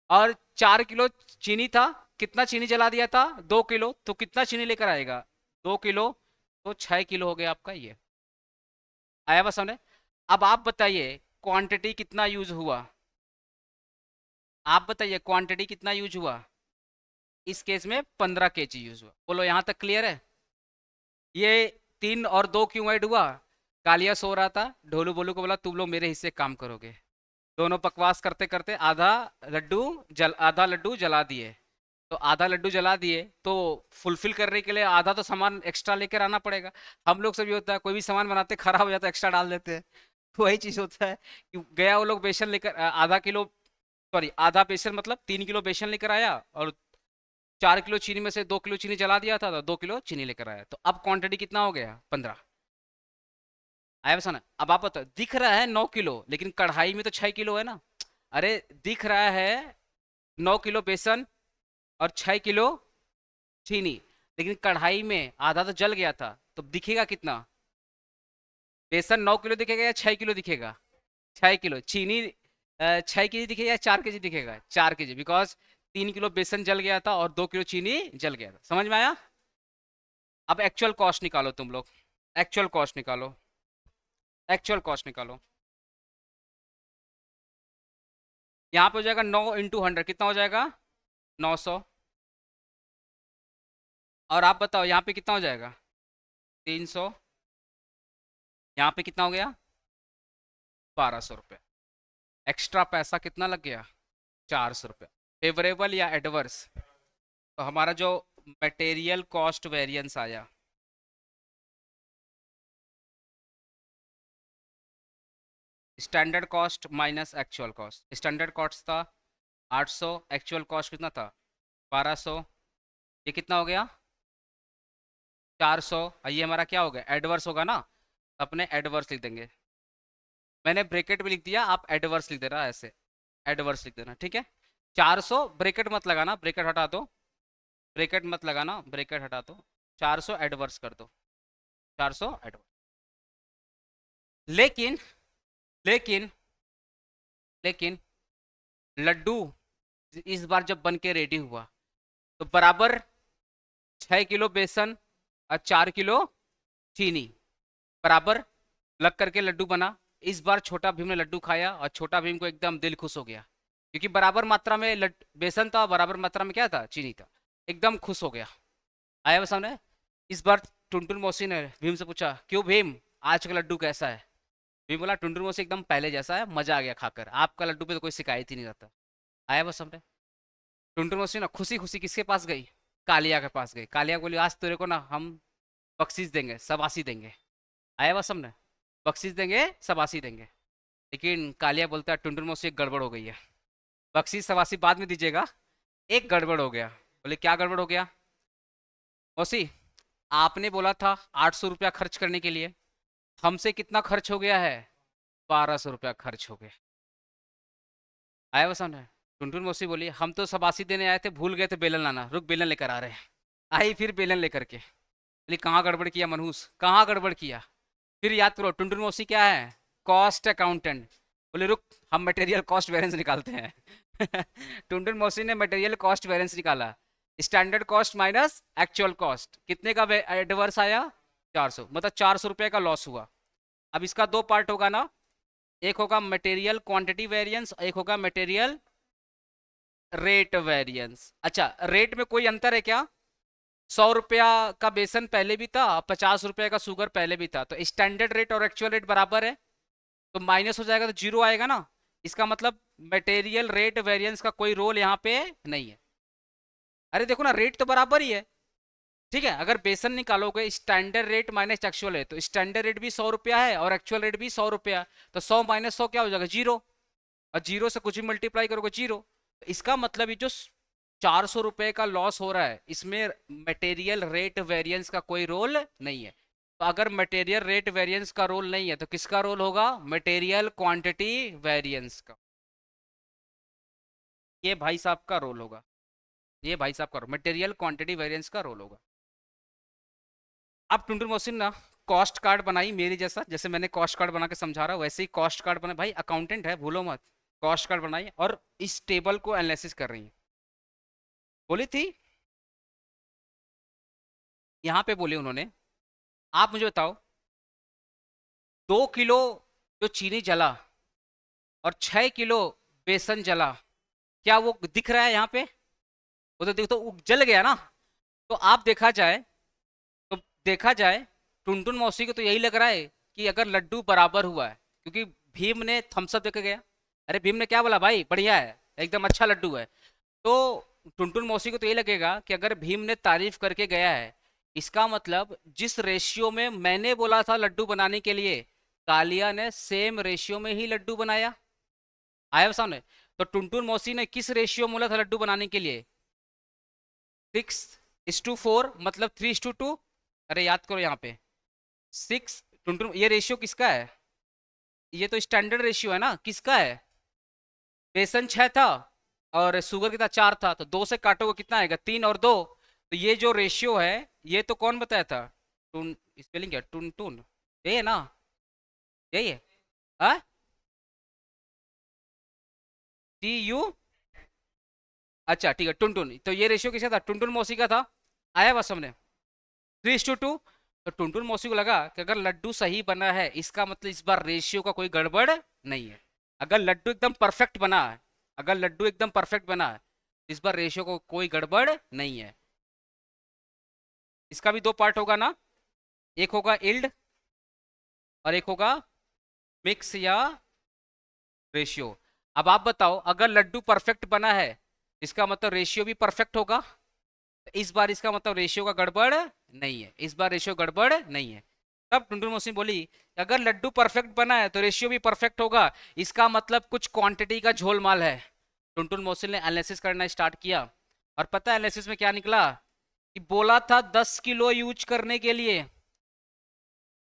और 4 किलो चीनी था, कितना चीनी जला दिया था? 2 किलो, तो कितना चीनी लेकर आएगा? 2 किलो, तो 6 किलो हो गया आपका ये। आया बस हमने। अब आप बताइए क्वांटिटी कितना यूज हुआ? आप बताइए क्वांटिटी कितना यूज हुआ? इस केस में 15 kg यूज हुआ। बोलो यहाँ तक क्लियर है? ये 3 और 2 क्यों ऐड हुआ? कालिया सो रहा था, ढोलू बोलू को बोला तुम लोग मेरे हिस्से काम करोगे। दोनों बकवास करते करते आधा लड्डू जला दिए। तो आधा लड्डू जला दिए तो फुलफिल करने के लिए आधा तो सामान एक्स्ट्रा लेकर आना पड़ेगा। हम लोग से भी होता है, कोई भी सामान बनाते खराब हो जाता है एक्स्ट्रा डाल देते हैं। तो वही चीज होता है कि गया वो लोग बेसन लेकर आधा किलो, सॉरी आधा बेसन मतलब 3 किलो बेसन लेकर आया, और 4 किलो चीनी में से 2 किलो चीनी जला दिया था, तो 2 किलो चीनी लेकर आया। तो अब क्वांटिटी कितना हो गया? 15। आया बसाना। अब आप बताओ, दिख रहा है 9 किलो, लेकिन कढ़ाई में तो 6 किलो है ना। अरे दिख रहा है 9 किलो बेसन और 6 किलो चीनी, लेकिन कढ़ाई में आधा तो जल गया था, तो दिखेगा कितना? बेसन 9 किलो दिखेगा या 6 किलो दिखेगा? 6 किलो। चीनी 6 केजी दिखेगा या 4 केजी दिखेगा? 4 केजी, बिकॉज 3 किलो बेसन जल गया था और 2 किलो चीनी जल गया था। समझ में आया? अब एक्चुअल कॉस्ट निकालो तुम लोग। एक्चुअल कॉस्ट निकालो। एक्चुअल कॉस्ट निकालो। यहाँ पे हो जाएगा 9 × 100, कितना हो जाएगा? 900। और आप बताओ यहाँ पे कितना हो जाएगा? 300। यहाँ पे कितना हो गया? 1200 रुपये। एक्स्ट्रा पैसा कितना लग गया? 400 रुपये। फेवरेबल या एडवर्स? तो हमारा जो मटेरियल कॉस्ट वेरिएंस आया, standard cost minus actual cost. Standard cost था 800, एक्चुअल कॉस्ट कितना था? 1200। ये कितना हो गया? 400। ये हमारा क्या हो गया? एडवर्स होगा ना, तो अपने एडवर्स लिख देंगे। मैंने ब्रैकेट में लिख दिया, आप एडवर्स लिख देना ऐसे। एडवर्स लिख देना, ठीक है। 400 ब्रैकेट मत लगाना, ब्रैकेट हटा दो। ब्रैकेट मत लगाना, ब्रैकेट हटा दो। 400 एडवर्स कर दो। 400 एडवर्स। लेकिन लेकिन लेकिन लड्डू इस बार जब बन के रेडी हुआ, तो बराबर 6 किलो बेसन और 4 किलो चीनी बराबर लग करके लड्डू बना। इस बार छोटा भीम ने लड्डू खाया और छोटा भीम को एकदम दिल खुश हो गया, क्योंकि बराबर मात्रा में बेसन था, बराबर मात्रा में क्या था? चीनी था। एकदम खुश हो गया। आया बस सामने। इस बार टुनटुन मौसी ने भीम से पूछा, क्यों भीम, आज का लड्डू कैसा है? भीम बोला, टुनटुन मौसी एकदम पहले जैसा है, मजा आ गया खाकर, आपका लड्डू पे तो कोई शिकायत ही नहीं रहता। आया बस सामने। टुनटुन मौसी ना खुशी खुशी किसके पास गई? कालिया के पास गई। कालिया बोली, आज तेरे को ना हम बख्शीश देंगे, शबासी देंगे। आया बस सामने। बख्शीश देंगे, शबासी देंगे। लेकिन कालिया बोलता है, टुनटुन मौसी एक गड़बड़ हो गई है, बख्शीश शबासी बाद में दीजिएगा, एक गड़बड़ हो गया। बोले, क्या गड़बड़ हो गया? मौसी, आपने बोला था 800 रुपया खर्च करने के लिए, हमसे कितना खर्च हो गया है? 1200 रुपया खर्च हो गया। आया वो समझ? टुनटुन मौसी बोली, हम तो शबासी देने आए थे, भूल गए थे बेलन लाना, रुक बेलन लेकर आ रहे हैं। आई फिर बेलन लेकर के। बोली, कहाँ गड़बड़ किया मनहूस, कहाँ गड़बड़ किया? फिर याद करो, टुनटुन मौसी क्या है? Cost accountant. बोले, रुक, हम मटेरियल कॉस्ट वेरिएंस निकालते हैं। टुनटुन मौसी ने मटेरियल कॉस्ट वेरिएंस निकाला। Standard cost minus actual cost, कितने का एडवर्स आया? 400। मतलब 400 रुपये का लॉस हुआ। अब इसका दो पार्ट होगा ना, एक होगा मटेरियल क्वांटिटी वेरिएंस, एक होगा मटेरियल रेट वेरिएंस। अच्छा, रेट में कोई अंतर है क्या? 100 रुपया का बेसन पहले भी था, 50 रुपये का शुगर पहले भी था, तो स्टैंडर्ड रेट और एक्चुअल रेट बराबर है, तो माइनस हो जाएगा तो जीरो आएगा ना। इसका मतलब मटेरियल रेट वेरिएंस का कोई रोल यहाँ पे नहीं है। अरे देखो ना, रेट तो बराबर ही है। ठीक है, अगर बेसन निकालोगे स्टैंडर्ड रेट माइनस एक्चुअल है, तो स्टैंडर्ड रेट भी 100 रुपया है और एक्चुअल रेट भी 100 रुपया। तो 100 माइनस 100 क्या हो जाएगा? जीरो। और जीरो से कुछ भी मल्टीप्लाई करोगे जीरो। तो इसका मतलब ये जो 400 रुपये का लॉस हो रहा है, इसमें मटेरियल रेट वेरिएंस का कोई रोल नहीं है। तो अगर मटेरियल रेट वेरिएंस का रोल नहीं है, तो किसका रोल होगा? मटेरियल क्वांटिटी वेरिएंस का। ये भाई साहब का रोल होगा। ये भाई साहब का मटेरियल क्वांटिटी वेरिएंस का रोल होगा। अब टुनटुन मोहसिन ना कॉस्ट कार्ड बनाई मेरी जैसा, जैसे मैंने कॉस्ट कार्ड बना के समझा रहा हूँ वैसे ही कॉस्ट कार्ड बना। भाई अकाउंटेंट है, भूलो मत। कॉस्ट कार्ड बनाई और इस टेबल को एनालिसिस कर रही है। बोली थी, यहाँ पे बोले उन्होंने, आप मुझे बताओ, 2 किलो जो चीनी जला और 6 किलो बेसन जला, क्या वो दिख रहा है यहाँ पे? वो तो देखो, तो जल गया ना। तो आप तो देखा जाए टुनटुन मौसी को तो यही लग रहा है कि अगर लड्डू बराबर हुआ है, क्योंकि भीम ने थम्स अप देकर गया, अरे भीम ने क्या बोला भाई, बढ़िया है, एकदम अच्छा लड्डू है। तो टुनटुन मौसी को तो ये लगेगा कि अगर भीम ने तारीफ करके गया है, इसका मतलब जिस रेशियो में मैंने बोला था लड्डू बनाने के लिए, कालिया ने सेम रेशियो में ही लड्डू बनाया। आया सामने। तो टुनटुन मौसी ने किस रेशियो में बोला था लड्डू बनाने के लिए? 6:4, मतलब 3:2। अरे याद करो यहाँ पे। सिक्स, टुनटुन ये रेशियो किसका है? ये तो स्टैंडर्ड रेशियो है ना, किसका है? बेसन 6 था और शुगर कितना 4 था, तो 2 से काटोगे कितना आएगा? 3 और 2। तो ये जो रेशियो है, ये तो कौन बताया था? टुन स्पेलिंग क्या, टुन टुन, ये है ना? यही है। हाँ, TU। अच्छा ठीक है, टुन टुन, तो ये रेशियो किसका था? टुनटुन मौसी का था। आया बस हमने। 3:2। तो टुनटुन मौसी को लगा कि अगर लड्डू सही बना है, इसका मतलब इस बार रेशियो का कोई गड़बड़ नहीं है। अगर लड्डू एकदम परफेक्ट बना है, अगर लड्डू एकदम परफेक्ट बना है, इस बार रेशियो को कोई गड़बड़ नहीं है। इसका भी दो पार्ट होगा ना, एक होगा इल्ड और एक होगा मिक्स या रेशियो। अब आप बताओ, अगर लड्डू परफेक्ट बना है, इसका मतलब रेशियो भी परफेक्ट होगा। तो इस बार इसका मतलब रेशियो का गड़बड़ नहीं है, इस बार रेशियो गड़बड़ नहीं है। तब टुनटुन मौसी बोली, अगर लड्डू परफेक्ट बना है तो रेशियो भी परफेक्ट होगा, इसका मतलब कुछ क्वांटिटी का झोलमाल है। टुनटुन मौसी ने एनालिसिस करना स्टार्ट किया, और पता है एनालिसिस में क्या निकला? कि बोला था 10 किलो यूज करने के लिए,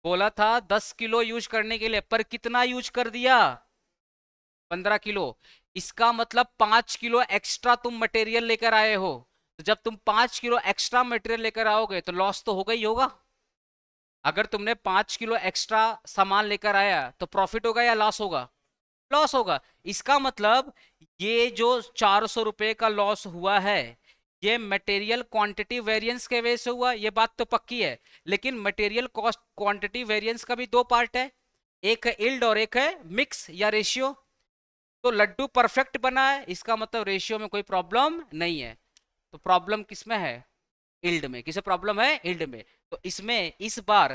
बोला था 10 किलो यूज करने के लिए, पर कितना यूज कर दिया? 15 किलो। इसका मतलब 5 किलो एक्स्ट्रा तुम मटेरियल लेकर आए हो। तो जब तुम 5 किलो एक्स्ट्रा मटेरियल लेकर आओगे तो लॉस तो होगा ही होगा। अगर तुमने 5 किलो एक्स्ट्रा सामान लेकर आया तो प्रॉफिट होगा या लॉस होगा? लॉस होगा। इसका मतलब ये जो 400 रुपए का लॉस हुआ है, ये मटेरियल क्वांटिटी वेरिएंस के वजह से हुआ, ये बात तो पक्की है। लेकिन मटेरियल कॉस्ट क्वांटिटी वेरिएंस का भी दो पार्ट है, एक है इल्ड और एक है मिक्स या रेशियो। तो लड्डू परफेक्ट बना है, इसका मतलब रेशियो में कोई प्रॉब्लम नहीं है। तो प्रॉब्लम किस में है? इल्ड में। किसे प्रॉब्लम है? इल्ड में। तो इसमें इस बार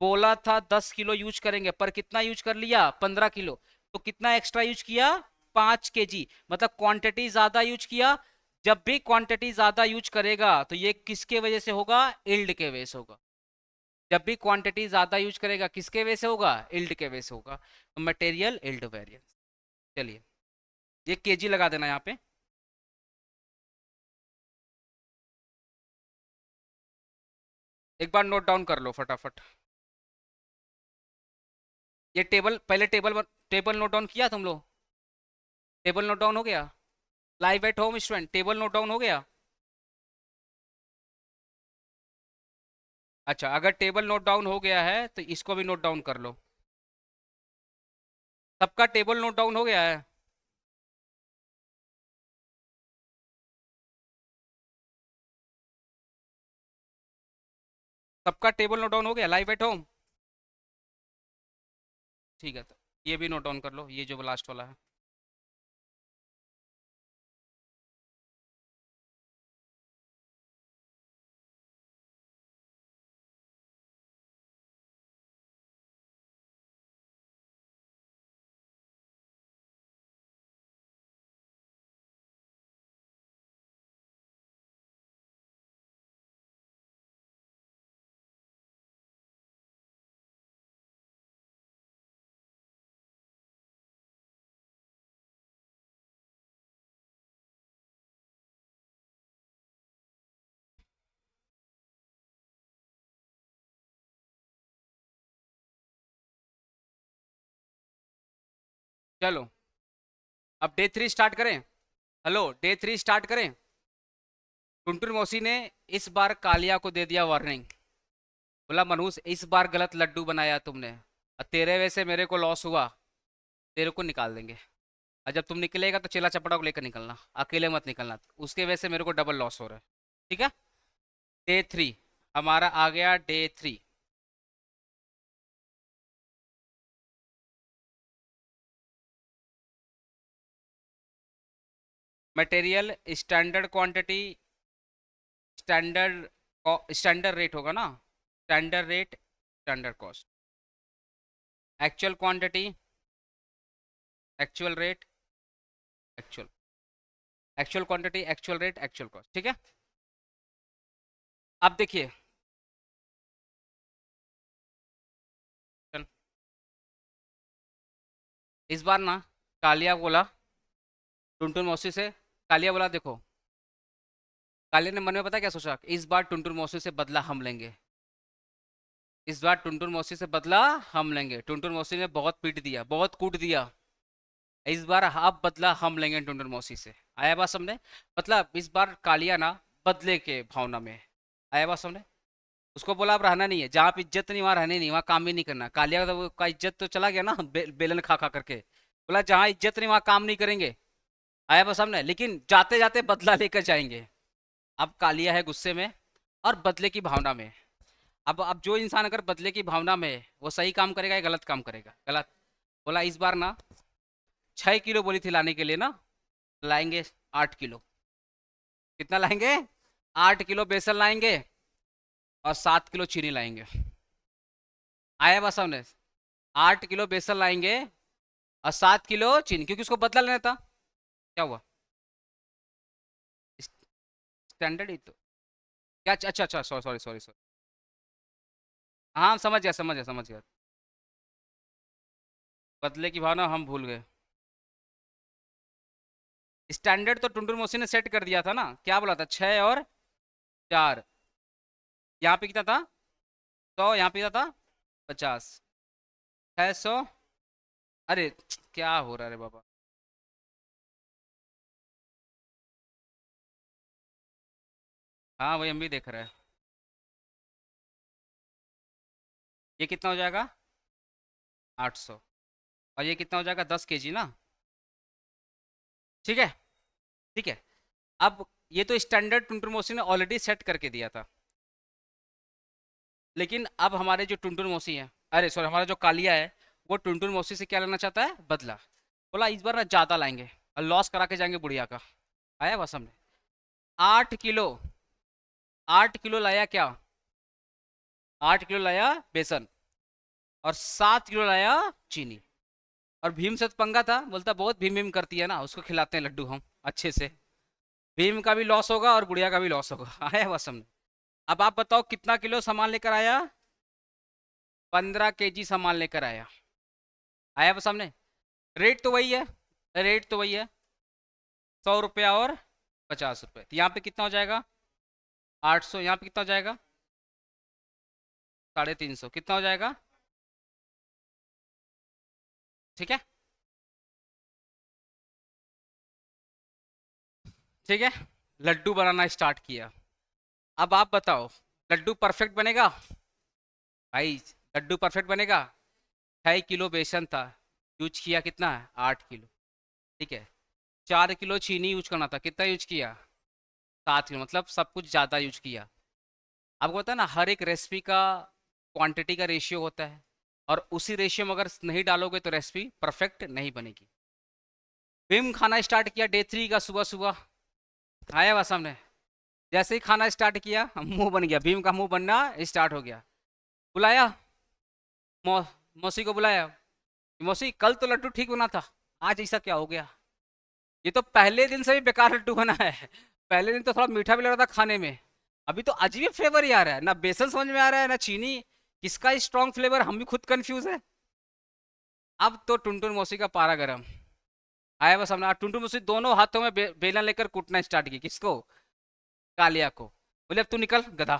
बोला था 10 किलो यूज करेंगे, पर कितना यूज कर लिया? 15 किलो। तो कितना एक्स्ट्रा यूज किया? 5 kg, मतलब क्वांटिटी ज्यादा यूज किया। जब भी क्वांटिटी ज्यादा यूज करेगा तो ये किसके वजह से होगा? इल्ड के वजह से होगा। जब भी क्वांटिटी ज्यादा यूज करेगा, किसके वजह से होगा? इल्ड के वजह से होगा। तो मटेरियल इल्ड वेरिएंस। चलिए, ये केजी लगा देना यहाँ पे। एक बार नोट डाउन कर लो फटाफट। ये टेबल, पहले टेबल नोट डाउन किया तुम लोग? टेबल नोट डाउन हो गया? Live at home student, table note down हो गया? अच्छा, अगर टेबल नोट डाउन हो गया है तो इसको भी नोट डाउन कर लो। सबका टेबल नोट डाउन हो गया है? सबका टेबल नोट डाउन हो गया लाइव एट होम? ठीक है, तो ये भी नोट डाउन कर लो, ये जो लास्ट वाला है। चलो, अब डे 3 स्टार्ट करें। हेलो, डे 3 स्टार्ट करें। टुनटुन मौसी ने इस बार कालिया को दे दिया वार्निंग। बोला, मनहूस इस बार गलत लड्डू बनाया तुमने, और तेरे वजह से मेरे को लॉस हुआ, तेरे को निकाल देंगे। और जब तुम निकलेगा तो चेला चपड़ा को लेकर निकलना, अकेले मत निकलना, उसके वजह से मेरे को डबल लॉस हो रहा है। ठीक है। डे 3 हमारा आ गया, day 3। Material standard quantity, standard standard rate होगा ना, standard rate, standard cost. Actual quantity, actual rate, actual, actual quantity, actual rate, actual cost, ठीक है। अब देखिए, चल, इस बार ना कालिया बोला टुनटुन मौसी से, कालिया बोला देखो, कालिया ने मन में पता क्या सोचा, इस बार टुनटुन मौसी से बदला हम लेंगे, इस बार टुनटुन मौसी से बदला हम लेंगे। टुनटुन मौसी ने बहुत पीट दिया, बहुत कूट दिया, इस बार आप बदला हम लेंगे टुनटुन मौसी से। आया बात समझे, मतलब इस बार कालिया ना बदले के भावना में है। आया बात समझे, उसको बोला अब रहना नहीं है, जहाँ पे इज्जत नहीं वहां रहने नहीं, वहां काम भी नहीं करना। कालिया का, तो का इज्जत तो चला गया ना बेलन खा खा करके, बोला जहाँ इज्जत नहीं वहां काम नहीं करेंगे। आया बात सामने, लेकिन जाते जाते बदला लेकर जाएंगे। अब कालिया है गुस्से में और बदले की भावना में। अब जो इंसान अगर बदले की भावना में है, वो सही काम करेगा या गलत काम करेगा? गलत। बोला इस बार ना 6 किलो बोली थी लाने के लिए ना, लाएंगे 8 किलो। कितना लाएंगे? 8 किलो बेसन लाएंगे और 7 किलो चीनी लाएंगे। आया बस हमने, 8 किलो बेसन लाएंगे और 7 किलो चीनी, क्योंकि उसको बदला लेना था। क्या हुआ? स्टैंडर्ड ही तो क्या, अच्छा अच्छा, सॉरी सॉरी सॉरी सॉरी, हाँ समझ गया समझ गया समझ गया। बदले की भावना हम भूल गए। स्टैंडर्ड तो टुनटुन मौसी ने सेट कर दिया था ना, क्या बोला था? 6 और 4। यहाँ पे कितना था? 100, यहाँ पे कितना था? 50। 600। अरे क्या हो रहा है रे बाबा। हाँ वही हम भी देख रहे हैं। ये कितना हो जाएगा? 800। और ये कितना हो जाएगा? 10 kg ना। ठीक है, ठीक है। अब ये तो स्टैंडर्ड टुनटुन मौसी ने ऑलरेडी सेट करके दिया था, लेकिन अब हमारे जो टुनटुन मौसी है, अरे सॉरी, हमारा जो कालिया है, वो टुनटुन मौसी से क्या लेना चाहता है? बदला। बोला इस बार ना ज्यादा लाएंगे और लॉस करा के जाएंगे बुढ़िया का। आया बस हमने 8 किलो, 8 किलो लाया क्या? 8 किलो लाया बेसन और 7 किलो लाया चीनी। और भीम से तो पंगा था, बोलता बहुत भीम भीम करती है ना, उसको खिलाते हैं लड्डू हम अच्छे से। भीम का भी लॉस होगा और बुढ़िया का भी लॉस होगा। आया बस हमने। अब आप बताओ कितना किलो सामान लेकर आया? 15 kg सामान लेकर आया। आया बस हमने। रेट तो वही है, रेट तो वही है, 100 रुपया और 50 रुपये। तो यहाँ पे कितना हो जाएगा? 800। यहाँ पे कितना हो जाएगा? 350। कितना हो जाएगा? ठीक है, ठीक है। लड्डू बनाना स्टार्ट किया। अब आप बताओ, लड्डू परफेक्ट बनेगा? भाई लड्डू परफेक्ट बनेगा? 6 किलो बेसन था, यूज किया कितना? 8 किलो। ठीक है, 4 किलो चीनी यूज करना था, कितना यूज किया? 7 किलो, मतलब सब कुछ ज़्यादा यूज किया। आपको पता है ना, हर एक रेसिपी का क्वांटिटी का रेशियो होता है, और उसी रेशियो में अगर नहीं डालोगे तो रेसिपी परफेक्ट नहीं बनेगी। विम खाना स्टार्ट किया डे 3 का सुबह सुबह। आया हुआ सामने, जैसे ही खाना स्टार्ट किया मुंह बन गया, भीम का मुंह बनना स्टार्ट हो गया। बुलाया, मौ, मौसी को बुलाया, मौसी कल तो लड्डू ठीक बना था, आज ऐसा क्या हो गया? ये तो पहले दिन से भी बेकार लड्डू बना है। पहले दिन तो थोड़ा मीठा भी लग रहा था खाने में, अभी तो अजीब फ्लेवर ही आ रहा है, ना बेसन समझ में आ रहा है ना चीनी, किसका स्ट्रॉन्ग फ्लेवर, हम भी खुद कंफ्यूज है। अब तो टुनटुन मौसी का पारा गरम। आया बस हमने टुनटुन मौसी दोनों हाथों में बेलन लेकर कूटना स्टार्ट की। किसको? कालिया को। बोले अब तू निकल गधा,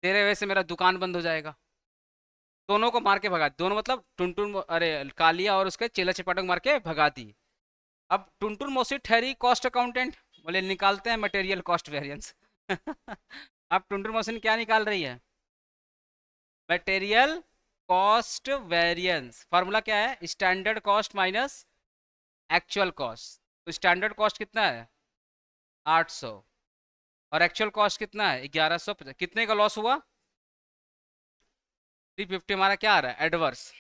तेरे वजह से मेरा दुकान बंद हो जाएगा। दोनों को मार के भगा, दोनों मतलब टुनटुन, अरे कालिया और उसके चेला चपाटक मार के भगा दी। अब टुनटुन मौसी ठहरी कॉस्ट अकाउंटेंट, बोले निकालते हैं मटेरियल कॉस्ट वेरिएंस। अब टुनटुन मौसी क्या निकाल रही है? Material cost variance. फार्मूला क्या है? Standard cost minus actual cost. तो स्टैंडर्ड कॉस्ट कितना है? 800। और एक्चुअल कॉस्ट कितना है? 1150। कितने का लॉस हुआ? 350। हमारा क्या आ रहा है? एडवर्स।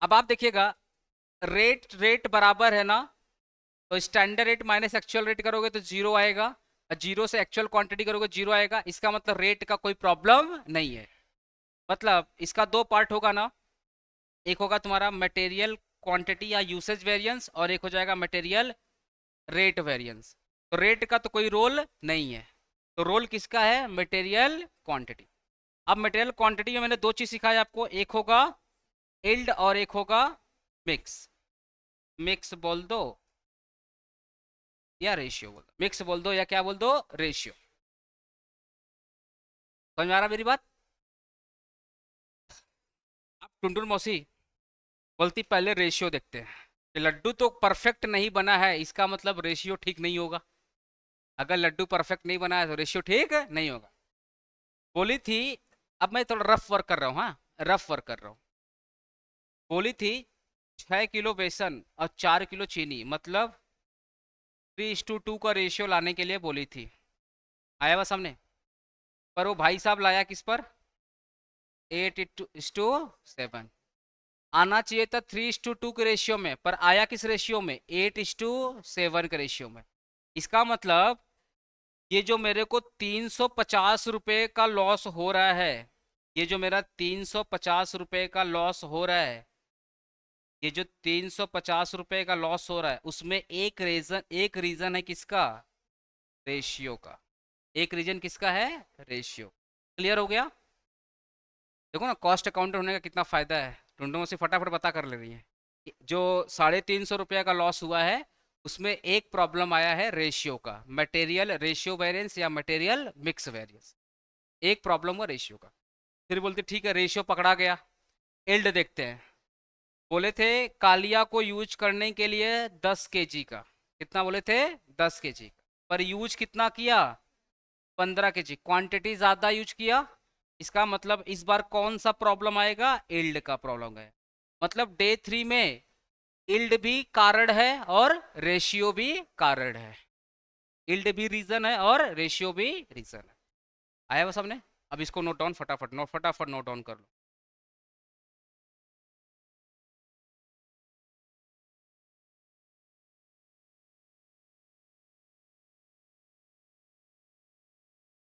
अब आप देखिएगा, रेट रेट बराबर है ना, तो standard rate minus actual rate करोगे तो जीरो आएगा, और जीरो से एक्चुअल क्वांटिटी करोगे जीरो आएगा। इसका मतलब रेट का कोई प्रॉब्लम नहीं है। मतलब इसका दो पार्ट होगा ना, एक होगा तुम्हारा मटेरियल क्वांटिटी या यूसेज वेरिएंस और एक हो जाएगा मटेरियल रेट वेरिएंस। तो रेट का तो कोई रोल नहीं है, तो रोल किसका है? Material quantity. अब मटेरियल क्वांटिटी में मैंने दो चीज सिखाया आपको, एक होगा इल्ड और एक होगा मिक्स। मिक्स बोल दो या रेशियो बोल दो, मिक्स बोल दो या क्या बोल दो, रेशियो। समझ में आ रहा मेरी बात? अब टुनटुन मौसी बोलती पहले रेशियो देखते हैं। कि लड्डू तो परफेक्ट नहीं बना है, इसका मतलब रेशियो ठीक नहीं होगा। अगर लड्डू परफेक्ट नहीं बना है तो रेशियो ठीक नहीं होगा। बोली थी, अब मैं थोड़ा रफ वर्क कर रहा हूँ, हाँ रफ वर्क कर रहा हूँ। बोली थी 6 किलो बेसन और 4 किलो चीनी, मतलब 3:2 का रेशियो लाने के लिए बोली थी। आया बस सामने? पर वो भाई साहब लाया किस पर? 8:7। आना चाहिए था 3:2 के रेशियो में, पर आया किस रेशियो में? 8:7 के रेशियो में। इसका मतलब ये जो मेरे को 350 रुपये का लॉस हो रहा है, ये जो मेरा 350 रुपये का लॉस हो रहा है, ये जो 350 रुपये का लॉस हो रहा है, उसमें एक रीजन है किसका? रेशियो का। एक रीजन किसका है? रेशियो। क्लियर हो गया? देखो ना कॉस्ट अकाउंटेंट होने का कितना फायदा है। टुंडो से फटाफट पता कर ले रही है। जो 350 रुपया का लॉस हुआ है उसमें एक प्रॉब्लम आया है रेशियो का, मटेरियल रेशियो वेरिएंस या मटेरियल मिक्स वेरिएंस। एक प्रॉब्लम हुआ रेशियो का। फिर बोलते ठीक है रेशियो पकड़ा गया, एल्ड देखते हैं। बोले थे कालिया को यूज करने के लिए 10 kg का, कितना बोले थे? 10 kg का, पर यूज कितना किया? 15 kg। क्वांटिटी ज्यादा यूज किया, इसका मतलब इस बार कौन सा प्रॉब्लम आएगा? इल्ड का प्रॉब्लम है। मतलब डे 3 में इल्ड भी कारण है और रेशियो भी कारण है। इल्ड भी रीजन है और रेशियो भी रीजन है। आया वो सामने? अब इसको नोट डाउन फटाफट नोट डाउन कर लो।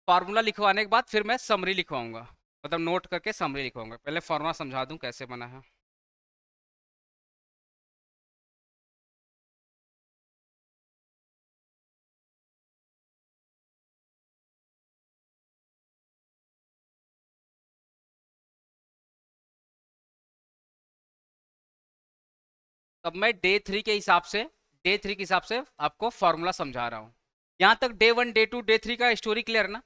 फार्मूला लिखवाने के बाद फिर मैं समरी लिखवाऊंगा, मतलब नोट करके समरी लिखवाऊंगा। पहले फार्मूला समझा दूं कैसे बना है। अब मैं डे 3 के हिसाब से आपको फॉर्मूला समझा रहा हूँ। यहाँ तक डे 1 डे 2 डे 3 का स्टोरी क्लियर है ना?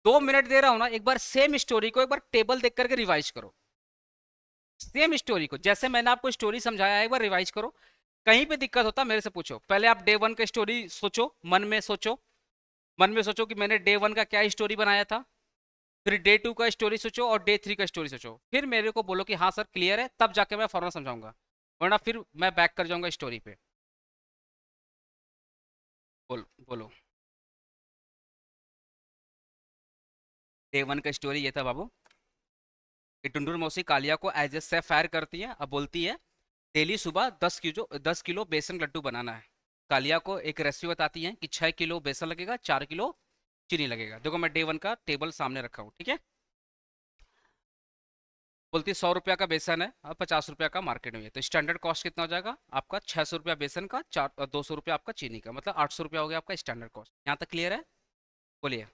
2 मिनट दे रहा हूँ ना, एक बार सेम स्टोरी को एक बार टेबल देख करके रिवाइज करो। सेम स्टोरी को जैसे मैंने आपको स्टोरी समझाया है एक बार रिवाइज करो। कहीं पे दिक्कत होता मेरे से पूछो। पहले आप डे 1 का स्टोरी सोचो, मन में सोचो कि मैंने डे 1 का क्या स्टोरी बनाया था। फिर डे 2 का स्टोरी सोचो और डे 3 का स्टोरी सोचो। फिर मेरे को बोलो कि हाँ सर क्लियर है, तब जाके मैं फॉर्मूला समझाऊंगा, वरना फिर मैं बैक कर जाऊंगा स्टोरी पे। बोलो। डे 1 का स्टोरी ये था बाबू कि टुंडुर मौसी कालिया को एज ए सेफ फायर करती है। अब बोलती है डेली सुबह 10 किलो बेसन लड्डू बनाना है। कालिया को एक रेसिपी बताती है कि 6 किलो बेसन लगेगा, 4 किलो चीनी लगेगा। देखो मैं डे 1 का टेबल सामने रखा हूँ, ठीक है। बोलती 100 रुपया का बेसन है और 50 रुपया का मार्केट में है, तो स्टैंडर्ड कॉस्ट कितना हो जाएगा आपका? 600 रुपया बेसन का, 200 रुपया आपका चीनी का, मतलब 800 रुपया हो गया आपका स्टैंडर्ड कॉस्ट। यहाँ तक क्लियर है? बोलिए।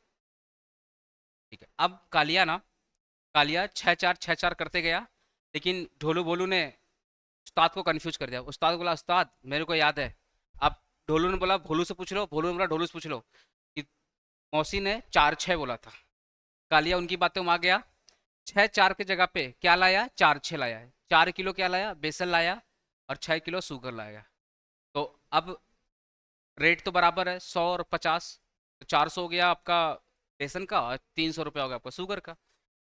ठीक है। अब कालिया 6-4 6-4 करते गया, लेकिन ढोलू बोलू ने उस्ताद को कंफ्यूज कर दिया। उस्ताद बोला उस्ताद मेरे को याद है। अब ढोलू ने बोला भोलू से पूछ लो, भोलू ने बोला ढोलू से पूछ लो कि मौसी ने 4-6 बोला था। कालिया उनकी बातों में आ गया, 6-4 की जगह पे क्या लाया? 4-6 लाया है। 4 किलो क्या लाया? बेसन लाया और 6 किलो शुगर लाया। तो अब रेट तो बराबर है 100 और 50, तो 400 हो गया आपका बेसन का और 300 रुपया हो गया आपका शुगर का,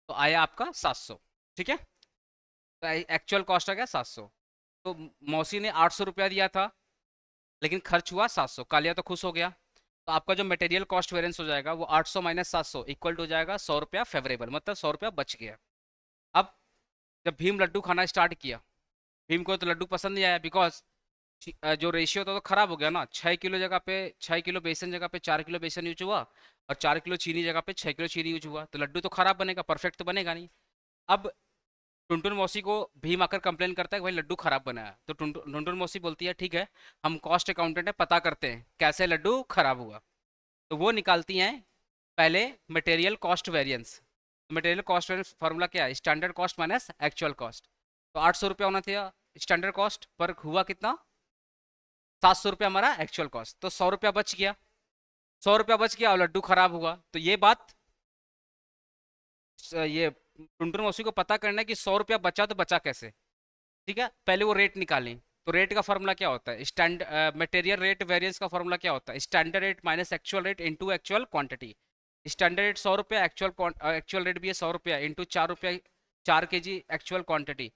तो आया आपका 700। ठीक है, तो एक्चुअल कॉस्ट आ गया 700। तो मौसी ने 800 रुपया दिया था लेकिन खर्च हुआ 700। कालिया तो खुश हो गया। तो आपका जो मटेरियल कॉस्ट वेरिएंस हो जाएगा वो 800 माइनस 700 इक्वल टू हो जाएगा 100 रुपया फेवरेबल, मतलब 100 रुपया बच गया। अब जब भीम लड्डू खाना स्टार्ट किया, भीम को तो लड्डू पसंद नहीं आया, बिकॉज जो रेशियो था तो खराब हो गया ना। 6 किलो जगह पे 6 किलो बेसन जगह पे 4 किलो बेसन यूज हुआ और 4 किलो चीनी जगह पे 6 किलो चीनी यूज हुआ, तो लड्डू तो खराब बनेगा, परफेक्ट तो बनेगा नहीं। अब टुनटुन मौसी को भीम आकर कंप्लेन करता है कि भाई लड्डू खराब बना है, तो टुनटुन मौसी बोलती है ठीक है, हम कॉस्ट अकाउंटेंट है, पता करते हैं कैसे लड्डू खराब हुआ। तो वो निकालती हैं पहले material cost variance. Material cost variance formula क्या है, standard cost minus actual cost. तो 800 रुपया होना था स्टैंडर्ड कॉस्ट, पर हुआ कितना, 700 रुपया हमारा एक्चुअल कॉस्ट, तो 100 रुपया बच गया। 100 रुपया बच गया और लड्डू खराब हुआ। तो ये बात ये टुनटुन मौसी को पता करना है कि 100 रुपया बचा तो बचा कैसे। ठीक है, पहले वो रेट निकालें। तो रेट का फॉर्मूला क्या होता है, स्टैंड मटेरियल रेट वेरिएंस का फॉर्मूला क्या होता है, standard rate minus actual rate into actual quantity. Standard rate 100 रुपया, एक्चुअल रेट भी है 100 रुपया, इंटू 4 रुपया, 4 kg एक्चुअल क्वांटिटी।